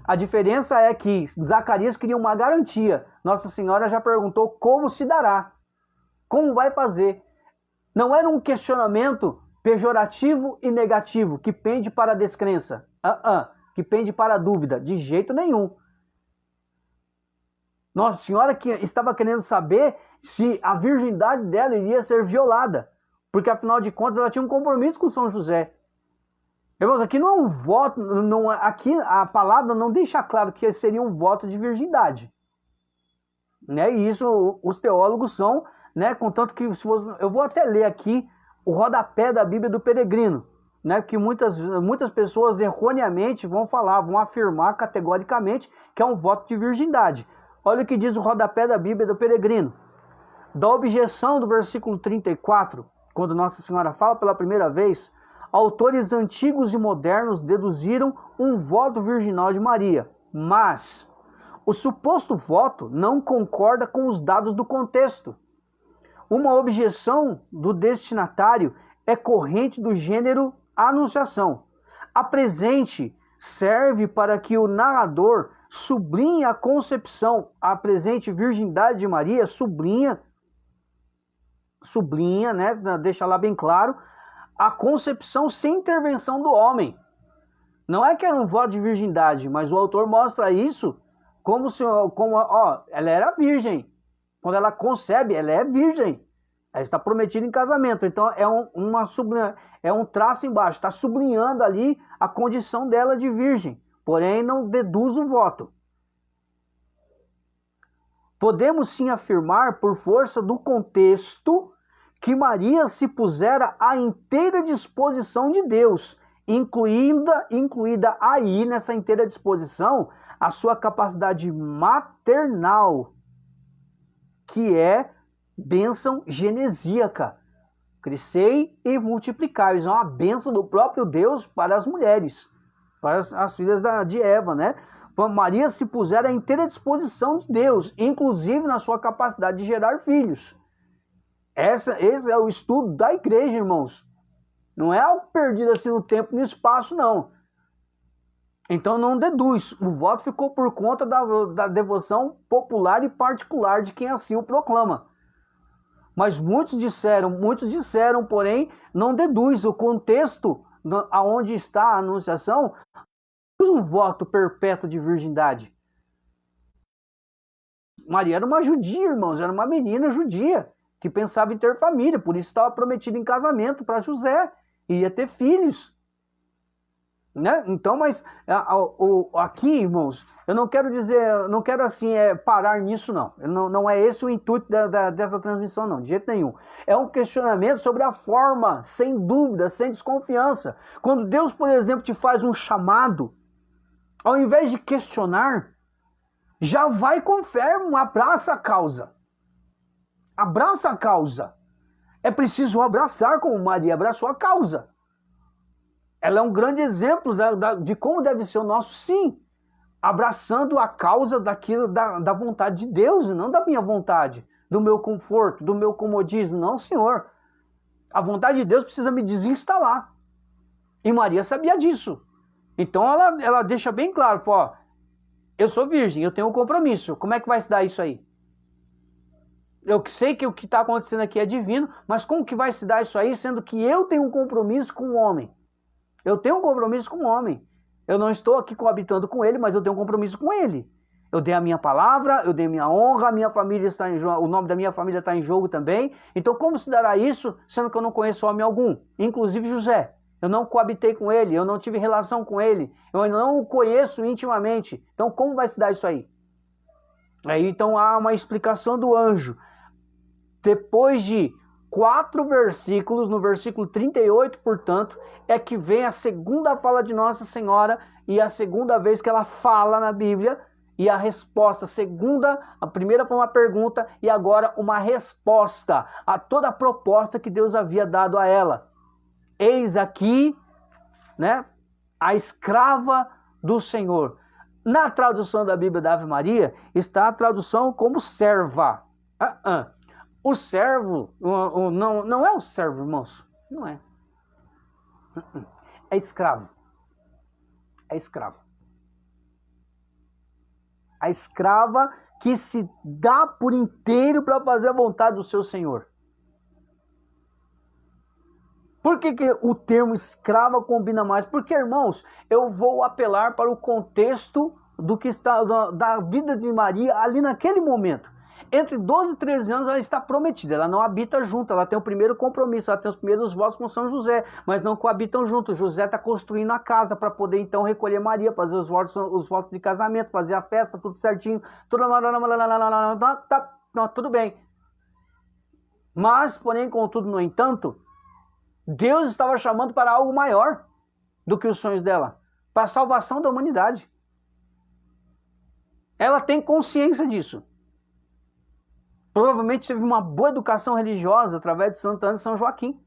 A diferença é que Zacarias queria uma garantia. Nossa Senhora já perguntou como se dará. Como vai fazer? Não era um questionamento pejorativo e negativo, que pende para a descrença. Que pende para a dúvida. De jeito nenhum. Nossa Senhora que estava querendo saber se a virgindade dela iria ser violada. Porque, afinal de contas, ela tinha um compromisso com São José. Irmãos, aqui não é um voto, aqui a palavra não deixa claro que seria um voto de virgindade. Né? E isso os teólogos são, né? Contanto que eu vou até ler aqui o rodapé da Bíblia do Peregrino, né? Que muitas pessoas erroneamente vão afirmar categoricamente que é um voto de virgindade. Olha o que diz o rodapé da Bíblia do Peregrino. Da objeção do versículo 34, quando Nossa Senhora fala pela primeira vez, autores antigos e modernos deduziram um voto virginal de Maria, mas o suposto voto não concorda com os dados do contexto. Uma objeção do destinatário é corrente do gênero anunciação. A presente serve para que o narrador sublinhe a concepção, a presente virgindade de Maria sublinha, né, deixa lá bem claro, a concepção sem intervenção do homem. Não é que era um voto de virgindade, mas o autor mostra isso como se, ela era virgem. Quando ela concebe, ela é virgem. Ela está prometida em casamento. Então é um traço embaixo. Está sublinhando ali a condição dela de virgem. Porém, não deduz o voto. Podemos sim afirmar, por força do contexto, que Maria se pusera à inteira disposição de Deus, incluída aí, nessa inteira disposição, a sua capacidade maternal, que é bênção genesíaca. Crescei e multiplicai. É uma bênção do próprio Deus para as mulheres, para as filhas de Eva, né? Maria se pusera à inteira disposição de Deus, inclusive na sua capacidade de gerar filhos. Esse é o estudo da igreja, irmãos. Não é algo perdido assim no tempo e no espaço, não. Então não deduz. O voto ficou por conta da devoção popular e particular de quem assim o proclama. Mas muitos disseram, porém, não deduz. O contexto aonde está a anunciação, um voto perpétuo de virgindade. Maria era uma judia, irmãos, era uma menina judia que pensava em ter família, por isso estava prometida em casamento para José, e ia ter filhos. Né? Então, mas aqui, irmãos, eu não quero dizer, não quero assim parar nisso, não. Não é esse o intuito dessa transmissão, não, de jeito nenhum. É um questionamento sobre a forma, sem dúvida, sem desconfiança. Quando Deus, por exemplo, te faz um chamado, ao invés de questionar, já vai com fé, abraça a causa. Abraça a causa. É preciso abraçar como Maria abraçou a causa. Ela é um grande exemplo de como deve ser o nosso sim. Abraçando a causa daquilo, da vontade de Deus, e não da minha vontade, do meu conforto, do meu comodismo. Não, Senhor. A vontade de Deus precisa me desinstalar. E Maria sabia disso. Então ela deixa bem claro, ó, eu sou virgem, eu tenho um compromisso. Como é que vai se dar isso aí? Eu sei que o que está acontecendo aqui é divino, mas como que vai se dar isso aí, sendo que eu tenho um compromisso com o homem? Eu tenho um compromisso com o homem. Eu não estou aqui coabitando com ele, mas eu tenho um compromisso com ele. Eu dei a minha palavra, eu dei a minha honra, a minha família está em jogo, o nome da minha família está em jogo também. Então como se dará isso, sendo que eu não conheço homem algum? Inclusive José. Eu não coabitei com ele, eu não tive relação com ele, eu não o conheço intimamente. Então como vai se dar isso aí? Aí então há uma explicação do anjo. Depois de 4 versículos, no versículo 38, portanto, é que vem a segunda fala de Nossa Senhora e a segunda vez que ela fala na Bíblia, e a resposta, a primeira foi uma pergunta e agora uma resposta a toda a proposta que Deus havia dado a ela. Eis aqui, né, a escrava do Senhor. Na tradução da Bíblia da Ave Maria está a tradução como serva. O servo, não é o servo, irmãos. Não é. É escravo. É escravo. A escrava que se dá por inteiro para fazer a vontade do seu Senhor. Por que o termo escrava combina mais? Porque, irmãos, eu vou apelar para o contexto do que está da vida de Maria ali naquele momento. Entre 12 e 13 anos ela está prometida, ela não habita junto, ela tem o primeiro compromisso, ela tem os primeiros votos com São José, mas não coabitam juntos. José está construindo a casa para poder então recolher Maria, fazer os votos de casamento, fazer a festa, tudo certinho, tudo bem. Mas, porém, contudo, no entanto, Deus estava chamando para algo maior do que os sonhos dela, para a salvação da humanidade. Ela tem consciência disso. Provavelmente teve uma boa educação religiosa através de Santa Ana e São Joaquim.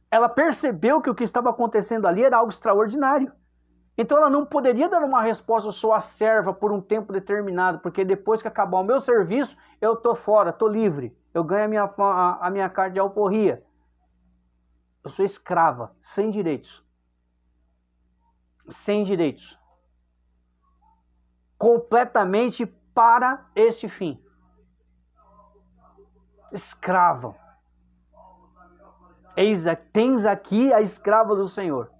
Ela percebeu que o que estava acontecendo ali era algo extraordinário. Então ela não poderia dar uma resposta, eu sou a serva por um tempo determinado, porque depois que acabar o meu serviço, eu estou fora, estou livre. Eu ganho a minha carta de alforria. Eu sou escrava, sem direitos. Sem direitos. Completamente para este fim. Escrava. Tens aqui a escrava do Senhor.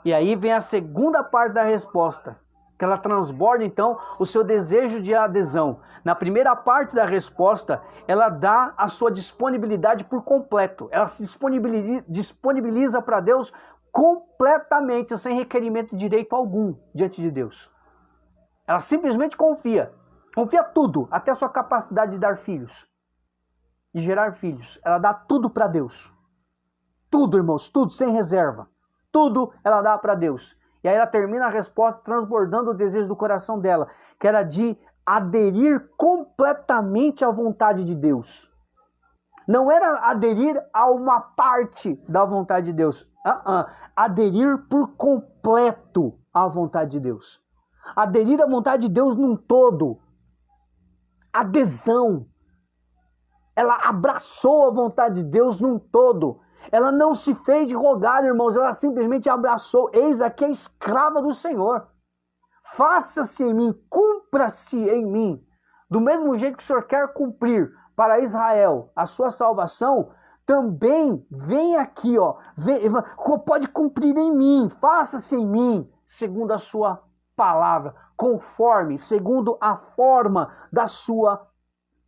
E aí vem a segunda parte da resposta, que ela transborda então o seu desejo de adesão. Na primeira parte da resposta, ela dá a sua disponibilidade por completo. Ela se disponibiliza para Deus completamente, sem requerimento de direito algum diante de Deus. Ela simplesmente confia. Confia tudo, até a sua capacidade de dar filhos, de gerar filhos. Ela dá tudo para Deus. Tudo, irmãos, tudo, sem reserva. Tudo ela dá para Deus. E aí ela termina a resposta transbordando o desejo do coração dela, que era de aderir completamente à vontade de Deus. Não era aderir a uma parte da vontade de Deus. Aderir por completo à vontade de Deus. Aderir à vontade de Deus num todo. Adesão. Ela abraçou a vontade de Deus num todo. Ela não se fez de rogar, irmãos, ela simplesmente abraçou. Eis aqui a escrava do Senhor. Faça-se em mim, cumpra-se em mim. Do mesmo jeito que o Senhor quer cumprir para Israel a sua salvação, também vem aqui, pode cumprir em mim, faça-se em mim, segundo a sua palavra, conforme, segundo a forma da sua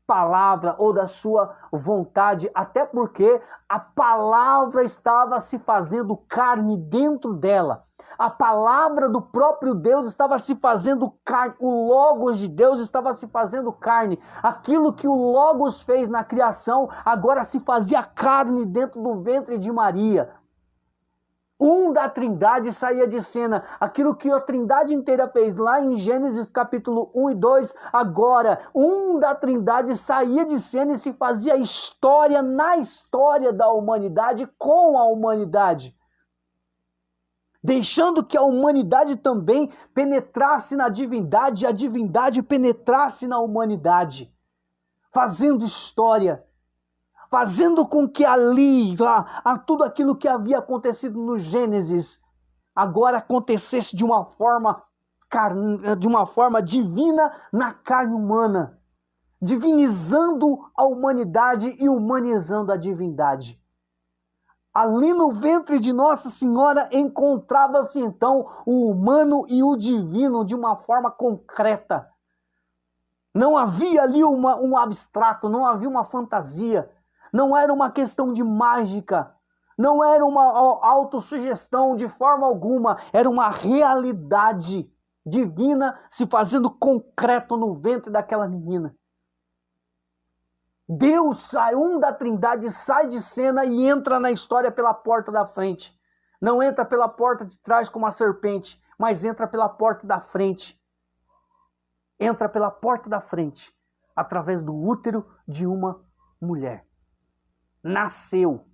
palavra ou da sua vontade, até porque a palavra estava se fazendo carne dentro dela. A palavra do próprio Deus estava se fazendo carne, o Logos de Deus estava se fazendo carne. Aquilo que o Logos fez na criação, agora se fazia carne dentro do ventre de Maria. Um da Trindade saía de cena. Aquilo que a Trindade inteira fez lá em Gênesis capítulo 1 e 2, agora um da Trindade saía de cena e se fazia história na história da humanidade com a humanidade. Deixando que a humanidade também penetrasse na divindade e a divindade penetrasse na humanidade. Fazendo história. Fazendo com que ali, tudo aquilo que havia acontecido no Gênesis, agora acontecesse de uma forma divina na carne humana, divinizando a humanidade e humanizando a divindade. Ali no ventre de Nossa Senhora encontrava-se então o humano e o divino de uma forma concreta. Não havia ali um abstrato, não havia uma fantasia. Não era uma questão de mágica, não era uma autossugestão de forma alguma, era uma realidade divina se fazendo concreto no ventre daquela menina. Deus sai, um da Trindade, sai de cena e entra na história pela porta da frente. Não entra pela porta de trás como a serpente, mas entra pela porta da frente. Entra pela porta da frente, através do útero de uma mulher. Nasceu,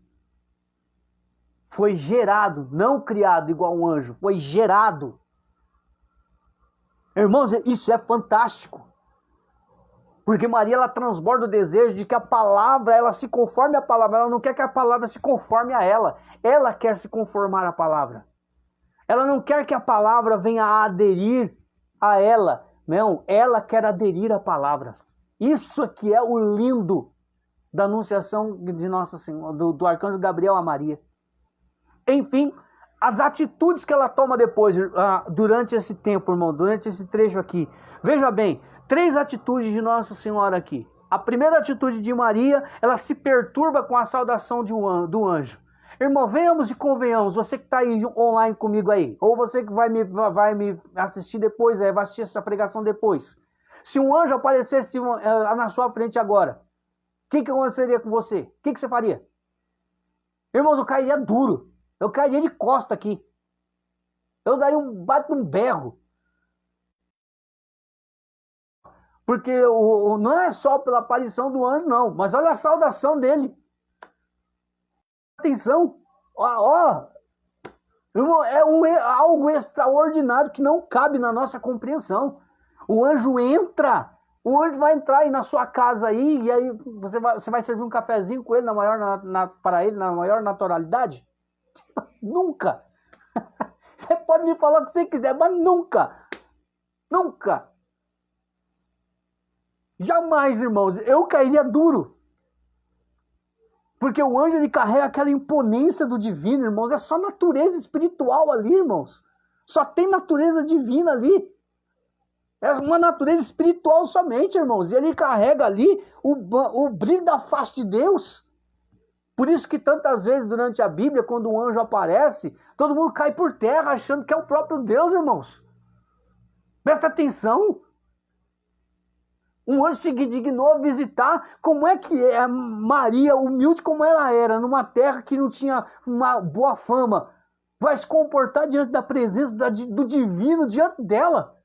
foi gerado, não criado igual um anjo, foi gerado. Irmãos, isso é fantástico, porque Maria ela transborda o desejo de que a palavra, ela se conforme à palavra, ela não quer que a palavra se conforme a ela quer se conformar à palavra. Ela não quer que a palavra venha a aderir a ela, não, ela quer aderir à palavra. Isso aqui é o lindo da anunciação de Nossa Senhora, do arcanjo Gabriel a Maria. Enfim, as atitudes que ela toma depois, durante esse tempo, irmão, durante esse trecho aqui. Veja bem, 3 atitudes de Nossa Senhora aqui. A primeira atitude de Maria, ela se perturba com a saudação do anjo. Irmão, venhamos e convenhamos, você que está aí online comigo aí, ou você que vai me assistir depois, vai assistir essa pregação depois. Se um anjo aparecesse na sua frente agora, o que aconteceria com você? O que você faria? Irmãos, eu cairia duro. Eu cairia de costa aqui. Eu daria um berro. Porque não é só pela aparição do anjo, não. Mas olha a saudação dele. Atenção. Irmão, é algo extraordinário que não cabe na nossa compreensão. O anjo entra. O anjo vai entrar aí na sua casa aí, e aí você vai servir um cafezinho com ele para ele na maior naturalidade? Nunca! Você pode me falar o que você quiser, mas nunca! Nunca! Jamais, irmãos, eu cairia duro. Porque o anjo, ele carrega aquela imponência do divino, irmãos. É só natureza espiritual ali, irmãos. Só tem natureza divina ali. É uma natureza espiritual somente, irmãos. E ele carrega ali o brilho da face de Deus. Por isso que tantas vezes durante a Bíblia, quando um anjo aparece, todo mundo cai por terra achando que é o próprio Deus, irmãos. Presta atenção. Um anjo se dignou a visitar como é que é Maria, humilde como ela era, numa terra que não tinha uma boa fama, vai se comportar diante da presença do divino diante dela.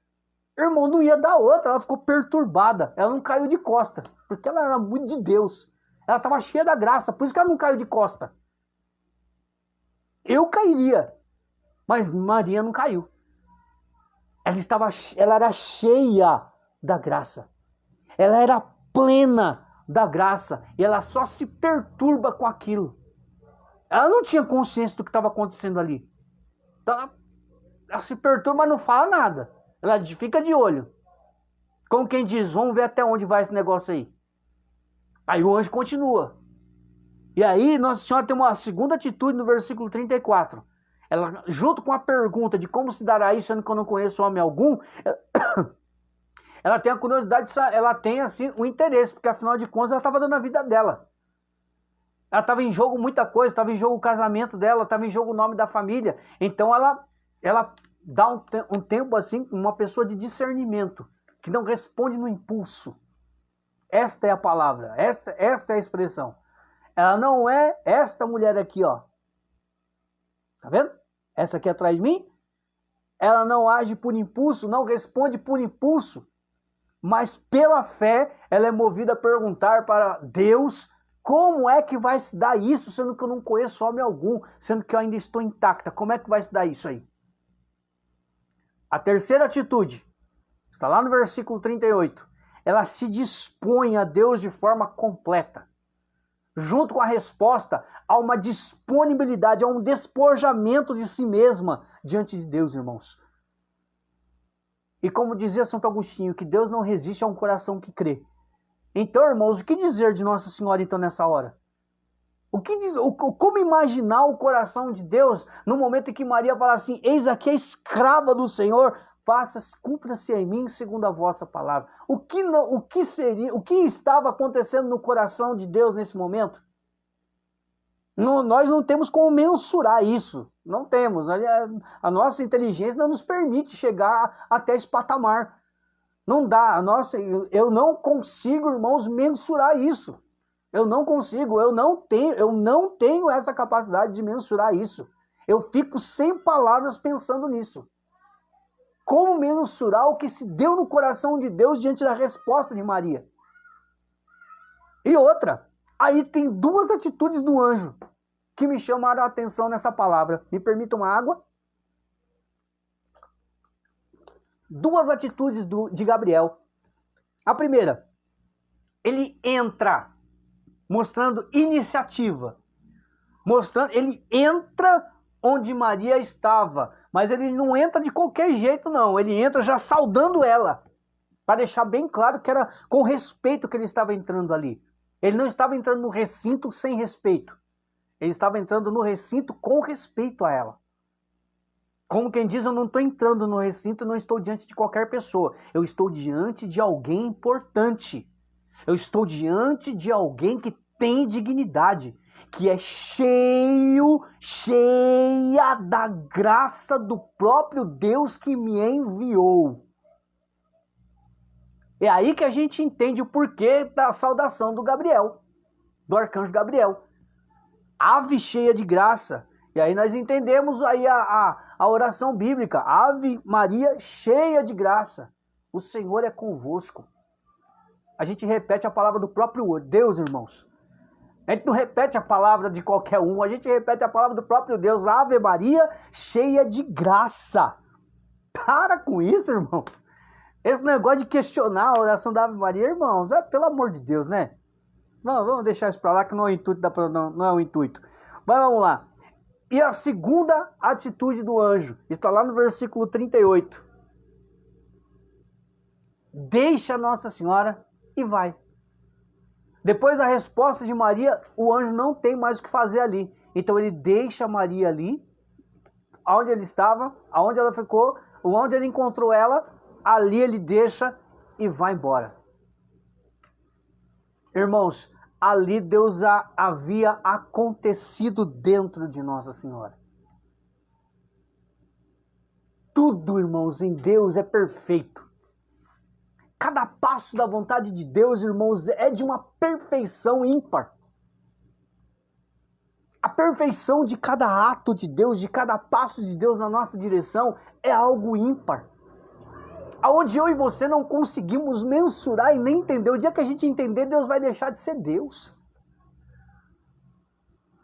Irmão, não ia dar outra, ela ficou perturbada, ela não caiu de costa, porque ela era muito de Deus, ela estava cheia da graça, por isso que ela não caiu de costa. Eu cairia, mas Maria não caiu. Ela era cheia da graça. Ela era plena da graça. E ela só se perturba com aquilo. Ela não tinha consciência do que estava acontecendo ali. Então, ela se perturba, mas não fala nada. Ela fica de olho. Como quem diz, vamos ver até onde vai esse negócio aí. Aí o anjo continua. E aí Nossa Senhora tem uma segunda atitude no versículo 34. Ela, junto com a pergunta de como se dará isso, sendo que eu não conheço homem algum, ela tem a curiosidade, ela tem assim o interesse, porque afinal de contas ela estava dando a vida dela. Ela estava em jogo muita coisa, estava em jogo o casamento dela, estava em jogo o nome da família. Então ela dá um tempo assim, uma pessoa de discernimento, que não responde no impulso. Esta é a palavra, esta é a expressão. Ela não é esta mulher aqui, ó. Tá vendo? Essa aqui atrás de mim. Ela não age por impulso, não responde por impulso. Mas pela fé, ela é movida a perguntar para Deus como é que vai se dar isso, sendo que eu não conheço homem algum, sendo que eu ainda estou intacta. Como é que vai se dar isso aí? A terceira atitude, está lá no versículo 38. Ela se dispõe a Deus de forma completa. Junto com a resposta, há uma disponibilidade, há um despojamento de si mesma diante de Deus, irmãos. E como dizia Santo Agostinho, que Deus não resiste a um coração que crê. Então, irmãos, o que dizer de Nossa Senhora então nessa hora? Como imaginar o coração de Deus no momento em que Maria fala assim, eis aqui a escrava do Senhor, cumpra-se em mim segundo a vossa palavra. O que estava acontecendo no coração de Deus nesse momento? Nós não temos como mensurar isso. Não temos. A nossa inteligência não nos permite chegar até esse patamar. Não dá. Eu não consigo, irmãos, mensurar isso. Eu não consigo. Eu não tenho essa capacidade de mensurar isso. Eu fico sem palavras pensando nisso. Como mensurar o que se deu no coração de Deus diante da resposta de Maria? E outra, aí tem duas atitudes do anjo que me chamaram a atenção nessa palavra. Me permitam uma água? Duas atitudes de Gabriel. A primeira, ele entra mostrando iniciativa. Ele entra onde Maria estava, mas ele não entra de qualquer jeito, não. Ele entra já saudando ela, para deixar bem claro que era com respeito que ele estava entrando ali. Ele não estava entrando no recinto sem respeito. Ele estava entrando no recinto com respeito a ela. Como quem diz, eu não estou entrando no recinto, não estou diante de qualquer pessoa. Eu estou diante de alguém importante. Eu estou diante de alguém que tem dignidade, que é cheia da graça do próprio Deus que me enviou. É aí que a gente entende o porquê da saudação do Gabriel, do arcanjo Gabriel. Ave cheia de graça. E aí nós entendemos aí a oração bíblica. Ave Maria cheia de graça. O Senhor é convosco. A gente repete a palavra do próprio Deus, irmãos. A gente não repete a palavra de qualquer um, a gente repete a palavra do próprio Deus. Ave Maria, cheia de graça. Para com isso, irmãos. Esse negócio de questionar a oração da Ave Maria, irmãos, pelo amor de Deus, né? Vamos deixar isso para lá, que não é o intuito, não é o intuito. Mas vamos lá. E a segunda atitude do anjo está lá no versículo 38. Deixa Nossa Senhora e vai. Depois da resposta de Maria, o anjo não tem mais o que fazer ali. Então ele deixa Maria ali, onde ele estava, aonde ela ficou, onde ele encontrou ela, ali ele deixa e vai embora. Irmãos, ali Deus havia acontecido dentro de Nossa Senhora. Tudo, irmãos, em Deus é perfeito. Cada passo da vontade de Deus, irmãos, é de uma perfeição ímpar. A perfeição de cada ato de Deus, de cada passo de Deus na nossa direção, é algo ímpar. Aonde eu e você não conseguimos mensurar e nem entender. O dia que a gente entender, Deus vai deixar de ser Deus.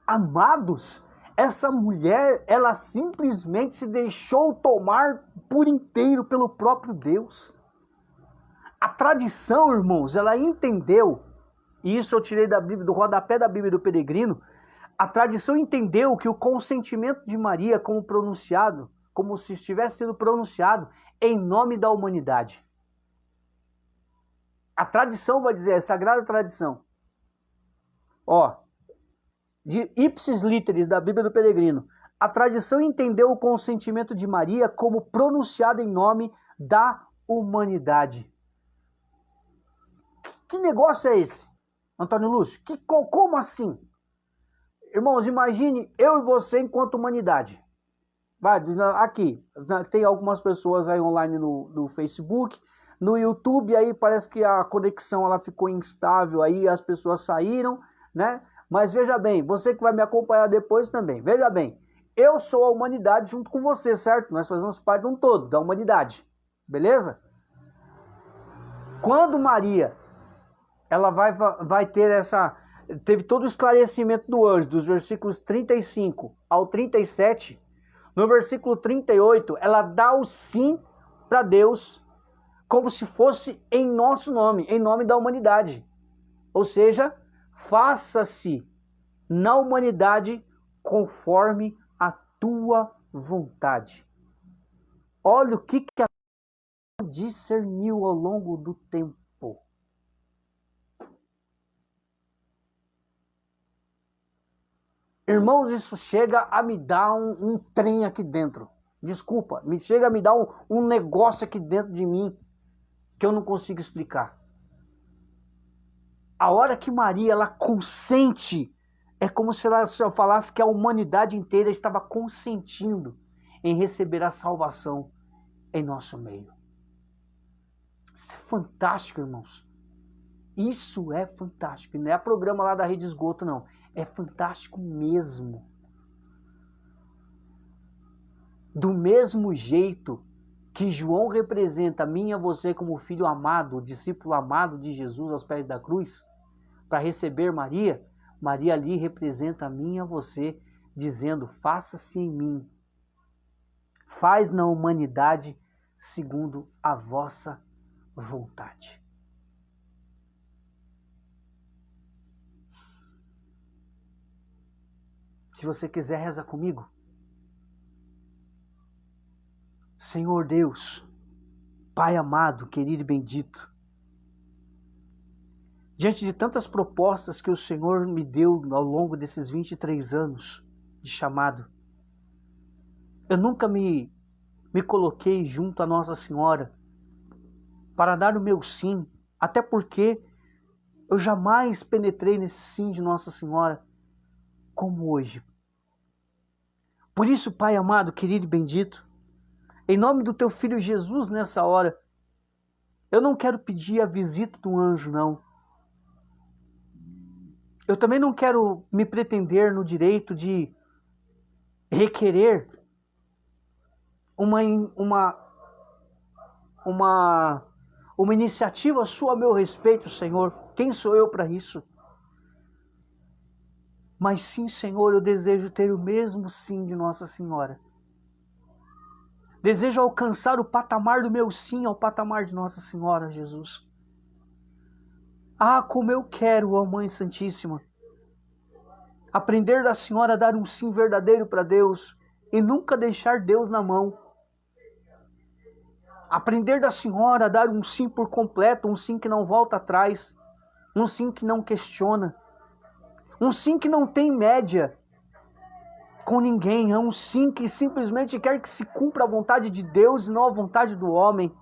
Amados, essa mulher, ela simplesmente se deixou tomar por inteiro pelo próprio Deus. A tradição, irmãos, ela entendeu, e isso eu tirei da Bíblia, do rodapé da Bíblia do Peregrino, a tradição entendeu que o consentimento de Maria, como pronunciado, como se estivesse sendo pronunciado em nome da humanidade. A tradição vai dizer, a sagrada tradição, de ipsis literis da Bíblia do Peregrino, a tradição entendeu o consentimento de Maria como pronunciado em nome da humanidade. Que negócio é esse, Antônio Lúcio? Como assim? Irmãos, imagine eu e você enquanto humanidade. Aqui, tem algumas pessoas aí online no Facebook, no YouTube, aí parece que a conexão ela ficou instável, aí as pessoas saíram, né? Mas veja bem, você que vai me acompanhar depois também, veja bem, eu sou a humanidade junto com você, certo? Nós fazemos parte de um todo, da humanidade, beleza? Quando Maria, ela vai ter teve todo o esclarecimento do anjo, dos versículos 35 ao 37, no versículo 38, ela dá o sim para Deus, como se fosse em nosso nome, em nome da humanidade. Ou seja, faça-se na humanidade conforme a tua vontade. Olha o que ela discerniu ao longo do tempo. Irmãos, isso chega a me dar um trem aqui dentro. Desculpa, chega a me dar um negócio aqui dentro de mim que eu não consigo explicar. A hora que Maria ela consente, é como se ela falasse que a humanidade inteira estava consentindo em receber a salvação em nosso meio. Isso é fantástico, irmãos. Isso é fantástico. Não é programa lá da Rede Esgoto, não. É fantástico mesmo. Do mesmo jeito que João representa a mim e a você como filho amado, discípulo amado de Jesus aos pés da cruz, para receber Maria, Maria ali representa a mim e a você, dizendo, faça-se em mim, faz na humanidade segundo a vossa vontade. Se você quiser, reza comigo. Senhor Deus, Pai amado, querido e bendito, diante de tantas propostas que o Senhor me deu ao longo desses 23 anos de chamado, eu nunca me coloquei junto a Nossa Senhora para dar o meu sim, até porque eu jamais penetrei nesse sim de Nossa Senhora como hoje. Por isso, Pai amado, querido e bendito, em nome do Teu Filho Jesus nessa hora, eu não quero pedir a visita do anjo, não. Eu também não quero me pretender no direito de requerer uma iniciativa sua a meu respeito, Senhor. Quem sou eu para isso? Mas sim, Senhor, eu desejo ter o mesmo sim de Nossa Senhora. Desejo alcançar o patamar do meu sim ao patamar de Nossa Senhora, Jesus. Ah, como eu quero, ó Mãe Santíssima, aprender da Senhora a dar um sim verdadeiro para Deus e nunca deixar Deus na mão. Aprender da Senhora a dar um sim por completo, um sim que não volta atrás. Um sim que não questiona. Um sim que não tem média com ninguém. É um sim que simplesmente quer que se cumpra a vontade de Deus e não a vontade do homem.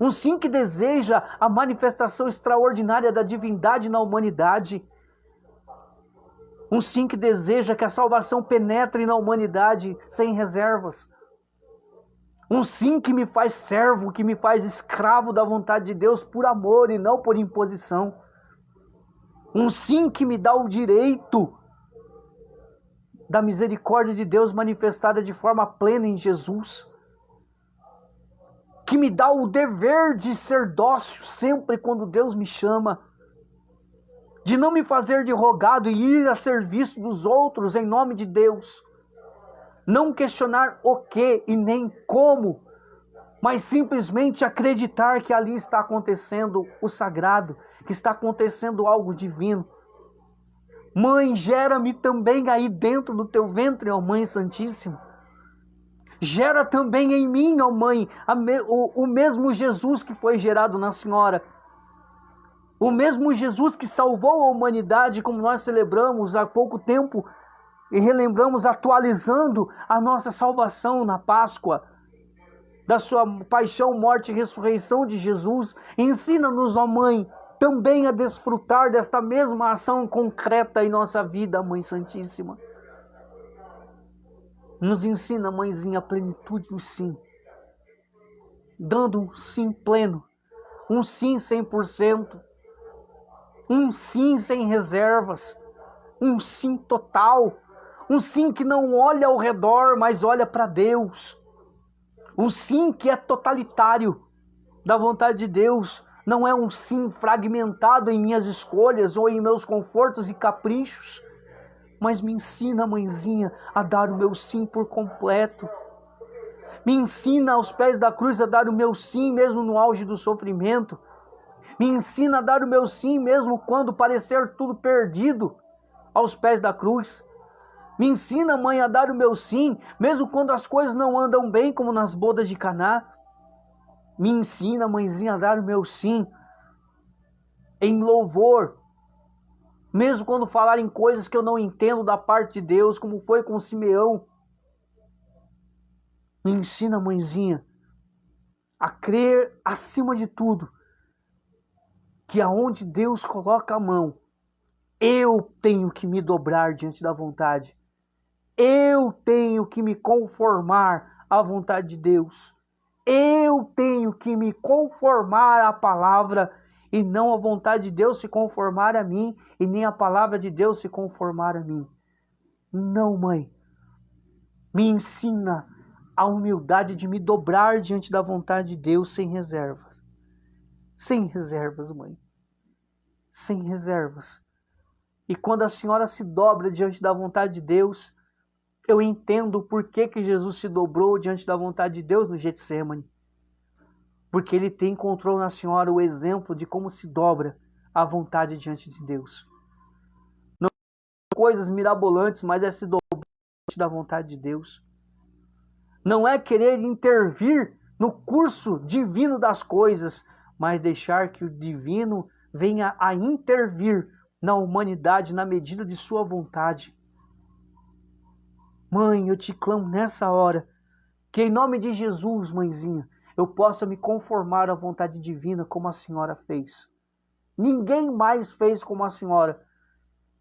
Um sim que deseja a manifestação extraordinária da divindade na humanidade. Um sim que deseja que a salvação penetre na humanidade sem reservas. Um sim que me faz servo, que me faz escravo da vontade de Deus por amor e não por imposição. Um sim que me dá o direito da misericórdia de Deus manifestada de forma plena em Jesus. Que me dá o dever de ser dócil sempre quando Deus me chama. De não me fazer de rogado e ir a serviço dos outros em nome de Deus. Não questionar o que e nem como, mas simplesmente acreditar que ali está acontecendo o sagrado, que está acontecendo algo divino. Mãe, gera-me também aí dentro do teu ventre, ó Mãe Santíssima. Gera também em mim, ó Mãe, o mesmo Jesus que foi gerado na Senhora. O mesmo Jesus que salvou a humanidade, como nós celebramos há pouco tempo, e relembramos atualizando a nossa salvação na Páscoa, da sua paixão, morte e ressurreição de Jesus. Ensina-nos, ó Mãe, também a desfrutar desta mesma ação concreta em nossa vida, Mãe Santíssima. Nos ensina, Mãezinha, a plenitude do sim, dando um sim pleno, um sim 100%, um sim sem reservas, um sim total, um sim que não olha ao redor, mas olha para Deus. Um sim que é totalitário da vontade de Deus. Não é um sim fragmentado em minhas escolhas ou em meus confortos e caprichos. Mas me ensina, Mãezinha, a dar o meu sim por completo. Me ensina aos pés da cruz a dar o meu sim mesmo no auge do sofrimento. Me ensina a dar o meu sim mesmo quando parecer tudo perdido aos pés da cruz. Me ensina, Mãe, a dar o meu sim, mesmo quando as coisas não andam bem, como nas bodas de Caná. Me ensina, Mãezinha, a dar o meu sim em louvor, mesmo quando falarem coisas que eu não entendo da parte de Deus, como foi com Simeão. Me ensina, Mãezinha, a crer acima de tudo, que aonde Deus coloca a mão, eu tenho que me dobrar diante da vontade. Eu tenho que me conformar à vontade de Deus. Eu tenho que me conformar à palavra e não a vontade de Deus se conformar a mim e nem a palavra de Deus se conformar a mim. Não, Mãe. Me ensina a humildade de me dobrar diante da vontade de Deus sem reservas. Sem reservas, Mãe. Sem reservas. E quando a senhora se dobra diante da vontade de Deus, eu entendo por que Jesus se dobrou diante da vontade de Deus no Getsêmani. Porque ele encontrou na senhora o exemplo de como se dobra a vontade diante de Deus. Não é coisas mirabolantes, mas é se dobrar diante da vontade de Deus. Não é querer intervir no curso divino das coisas, mas deixar que o divino venha a intervir na humanidade na medida de sua vontade. Mãe, eu te clamo nessa hora, que em nome de Jesus, Mãezinha, eu possa me conformar à vontade divina como a senhora fez. Ninguém mais fez como a senhora.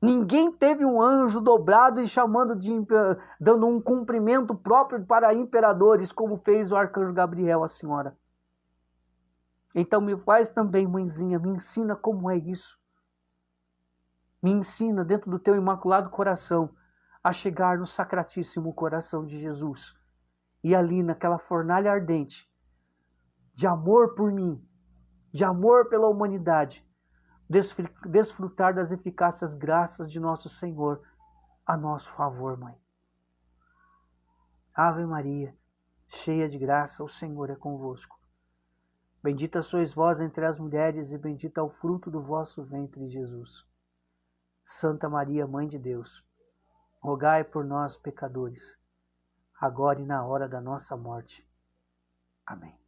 Ninguém teve um anjo dobrado e dando um cumprimento próprio para imperadores, como fez o arcanjo Gabriel a senhora. Então me faz também, Mãezinha, me ensina como é isso. Me ensina dentro do teu imaculado coração a chegar no sacratíssimo coração de Jesus. E ali naquela fornalha ardente, de amor por mim, de amor pela humanidade, desfrutar das eficácias graças de nosso Senhor a nosso favor, Mãe. Ave Maria, cheia de graça, o Senhor é convosco. Bendita sois vós entre as mulheres e bendito é o fruto do vosso ventre, Jesus. Santa Maria, Mãe de Deus, rogai por nós, pecadores, agora e na hora da nossa morte. Amém.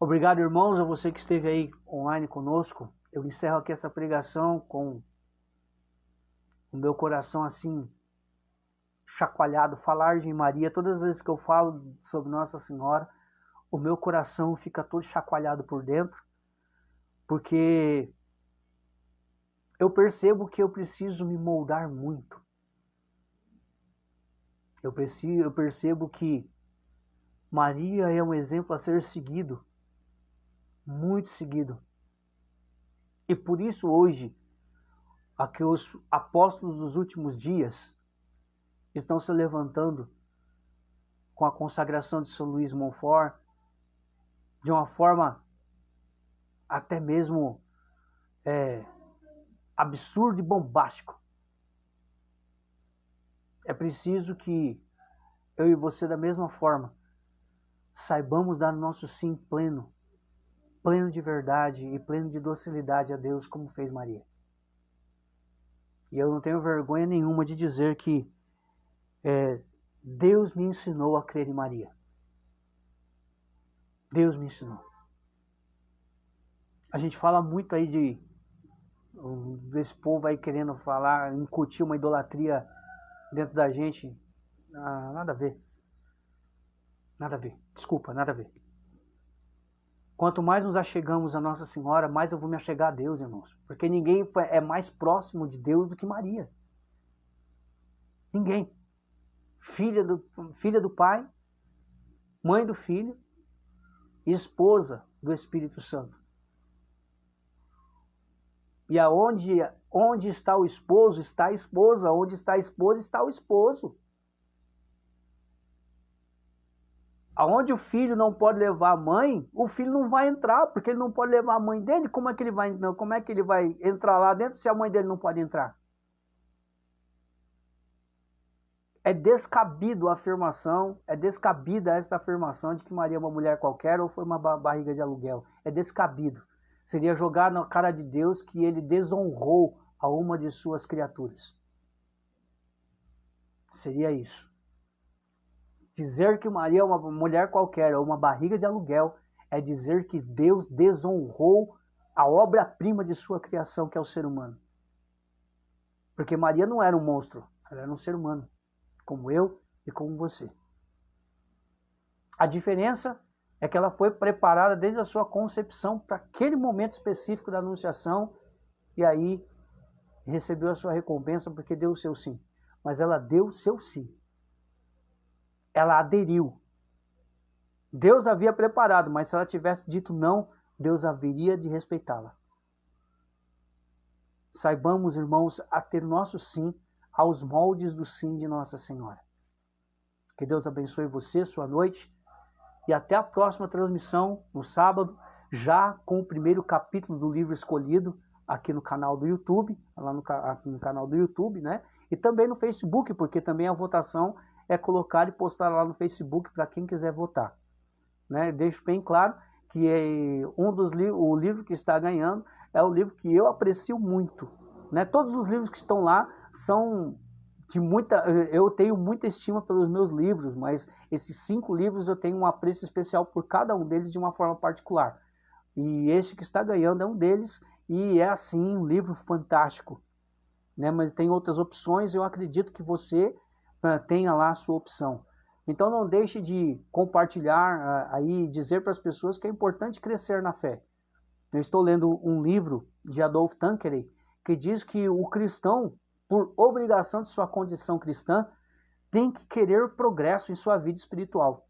Obrigado, irmãos, a você que esteve aí online conosco. Eu encerro aqui essa pregação com o meu coração assim chacoalhado. Falar de Maria, todas as vezes que eu falo sobre Nossa Senhora, o meu coração fica todo chacoalhado por dentro, porque eu percebo que eu preciso me moldar muito. Eu percebo que Maria é um exemplo a ser seguido, muito seguido. E por isso hoje, aqui os apóstolos dos últimos dias estão se levantando com a consagração de São Luís Montfort de uma forma até mesmo absurda e bombástica. É preciso que eu e você, da mesma forma, saibamos dar nosso sim pleno, pleno de verdade e pleno de docilidade a Deus, como fez Maria. E eu não tenho vergonha nenhuma de dizer que Deus me ensinou a crer em Maria. Deus me ensinou. A gente fala muito aí desse povo aí querendo falar, incutir uma idolatria dentro da gente. Ah, nada a ver. Nada a ver. Desculpa, nada a ver. Quanto mais nos achegamos a Nossa Senhora, mais eu vou me achegar a Deus, irmãos. Porque ninguém é mais próximo de Deus do que Maria. Ninguém. Filha do Pai, mãe do Filho e esposa do Espírito Santo. E onde está o esposo, está a esposa. Onde está a esposa, está o esposo. Aonde o filho não pode levar a mãe, o filho não vai entrar, porque ele não pode levar a mãe dele. Como é que ele vai entrar lá dentro se a mãe dele não pode entrar? É descabida esta afirmação de que Maria é uma mulher qualquer ou foi uma barriga de aluguel. É descabido. Seria jogar na cara de Deus que ele desonrou a uma de suas criaturas. Seria isso. Dizer que Maria é uma mulher qualquer ou uma barriga de aluguel é dizer que Deus desonrou a obra-prima de sua criação, que é o ser humano. Porque Maria não era um monstro, ela era um ser humano, como eu e como você. A diferença é que ela foi preparada desde a sua concepção para aquele momento específico da anunciação e aí recebeu a sua recompensa porque deu o seu sim. Mas ela deu o seu sim. Ela aderiu. Deus havia preparado, mas se ela tivesse dito não, Deus haveria de respeitá-la. Saibamos, irmãos, a ter nosso sim aos moldes do sim de Nossa Senhora. Que Deus abençoe você, sua noite, e até a próxima transmissão, no sábado, já com o primeiro capítulo do livro escolhido, aqui no canal do YouTube, aqui no canal do YouTube, né? E também no Facebook, porque também a votação é colocar e postar lá no Facebook para quem quiser votar. Né? Deixo bem claro que o livro que está ganhando é o livro que eu aprecio muito. Né? Todos os livros que estão lá são de muita... Eu tenho muita estima pelos meus livros, mas esses 5 livros eu tenho um apreço especial por cada um deles de uma forma particular. E este que está ganhando é um deles, e é assim um livro fantástico. Né? Mas tem outras opções, eu acredito que você tenha lá a sua opção. Então não deixe de compartilhar aí, dizer para as pessoas que é importante crescer na fé. Eu estou lendo um livro de Adolf Tanqueray que diz que o cristão, por obrigação de sua condição cristã, tem que querer progresso em sua vida espiritual.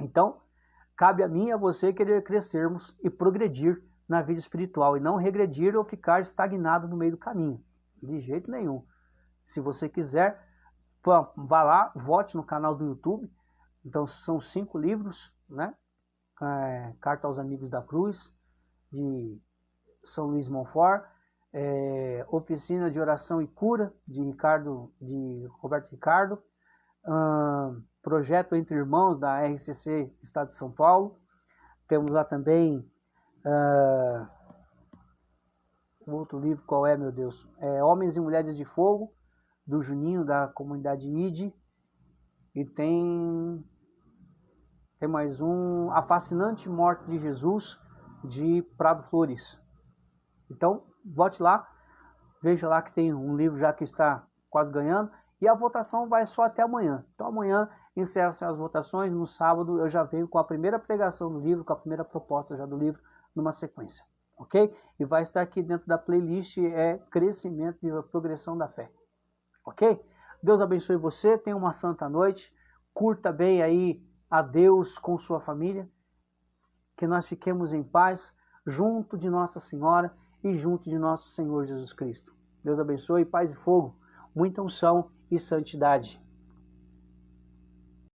Então, cabe a mim e a você querer crescermos e progredir na vida espiritual e não regredir ou ficar estagnado no meio do caminho. De jeito nenhum. Se você quiser, vá lá, vote no canal do YouTube. Então são 5 livros, né? Carta aos Amigos da Cruz, de São Luís Montfort, Oficina de Oração e Cura, de Roberto Ricardo, Projeto Entre Irmãos, da RCC Estado de São Paulo. Temos lá também outro livro, qual é, meu Deus? Homens e Mulheres de Fogo, do Juninho, da comunidade ID. E tem Tem mais um, A Fascinante Morte de Jesus, de Prado Flores. Então, vote lá, veja lá que tem um livro já que está quase ganhando, e a votação vai só até amanhã. Então amanhã encerram-se as votações, no sábado eu já venho com a primeira pregação do livro, com a primeira proposta já do livro, numa sequência, ok? E vai estar aqui dentro da playlist, Crescimento e Progressão da Fé, ok? Deus abençoe você, tenha uma santa noite, curta bem aí a Deus com sua família, que nós fiquemos em paz, junto de Nossa Senhora e junto de nosso Senhor Jesus Cristo. Deus abençoe, paz e fogo, muita unção e santidade.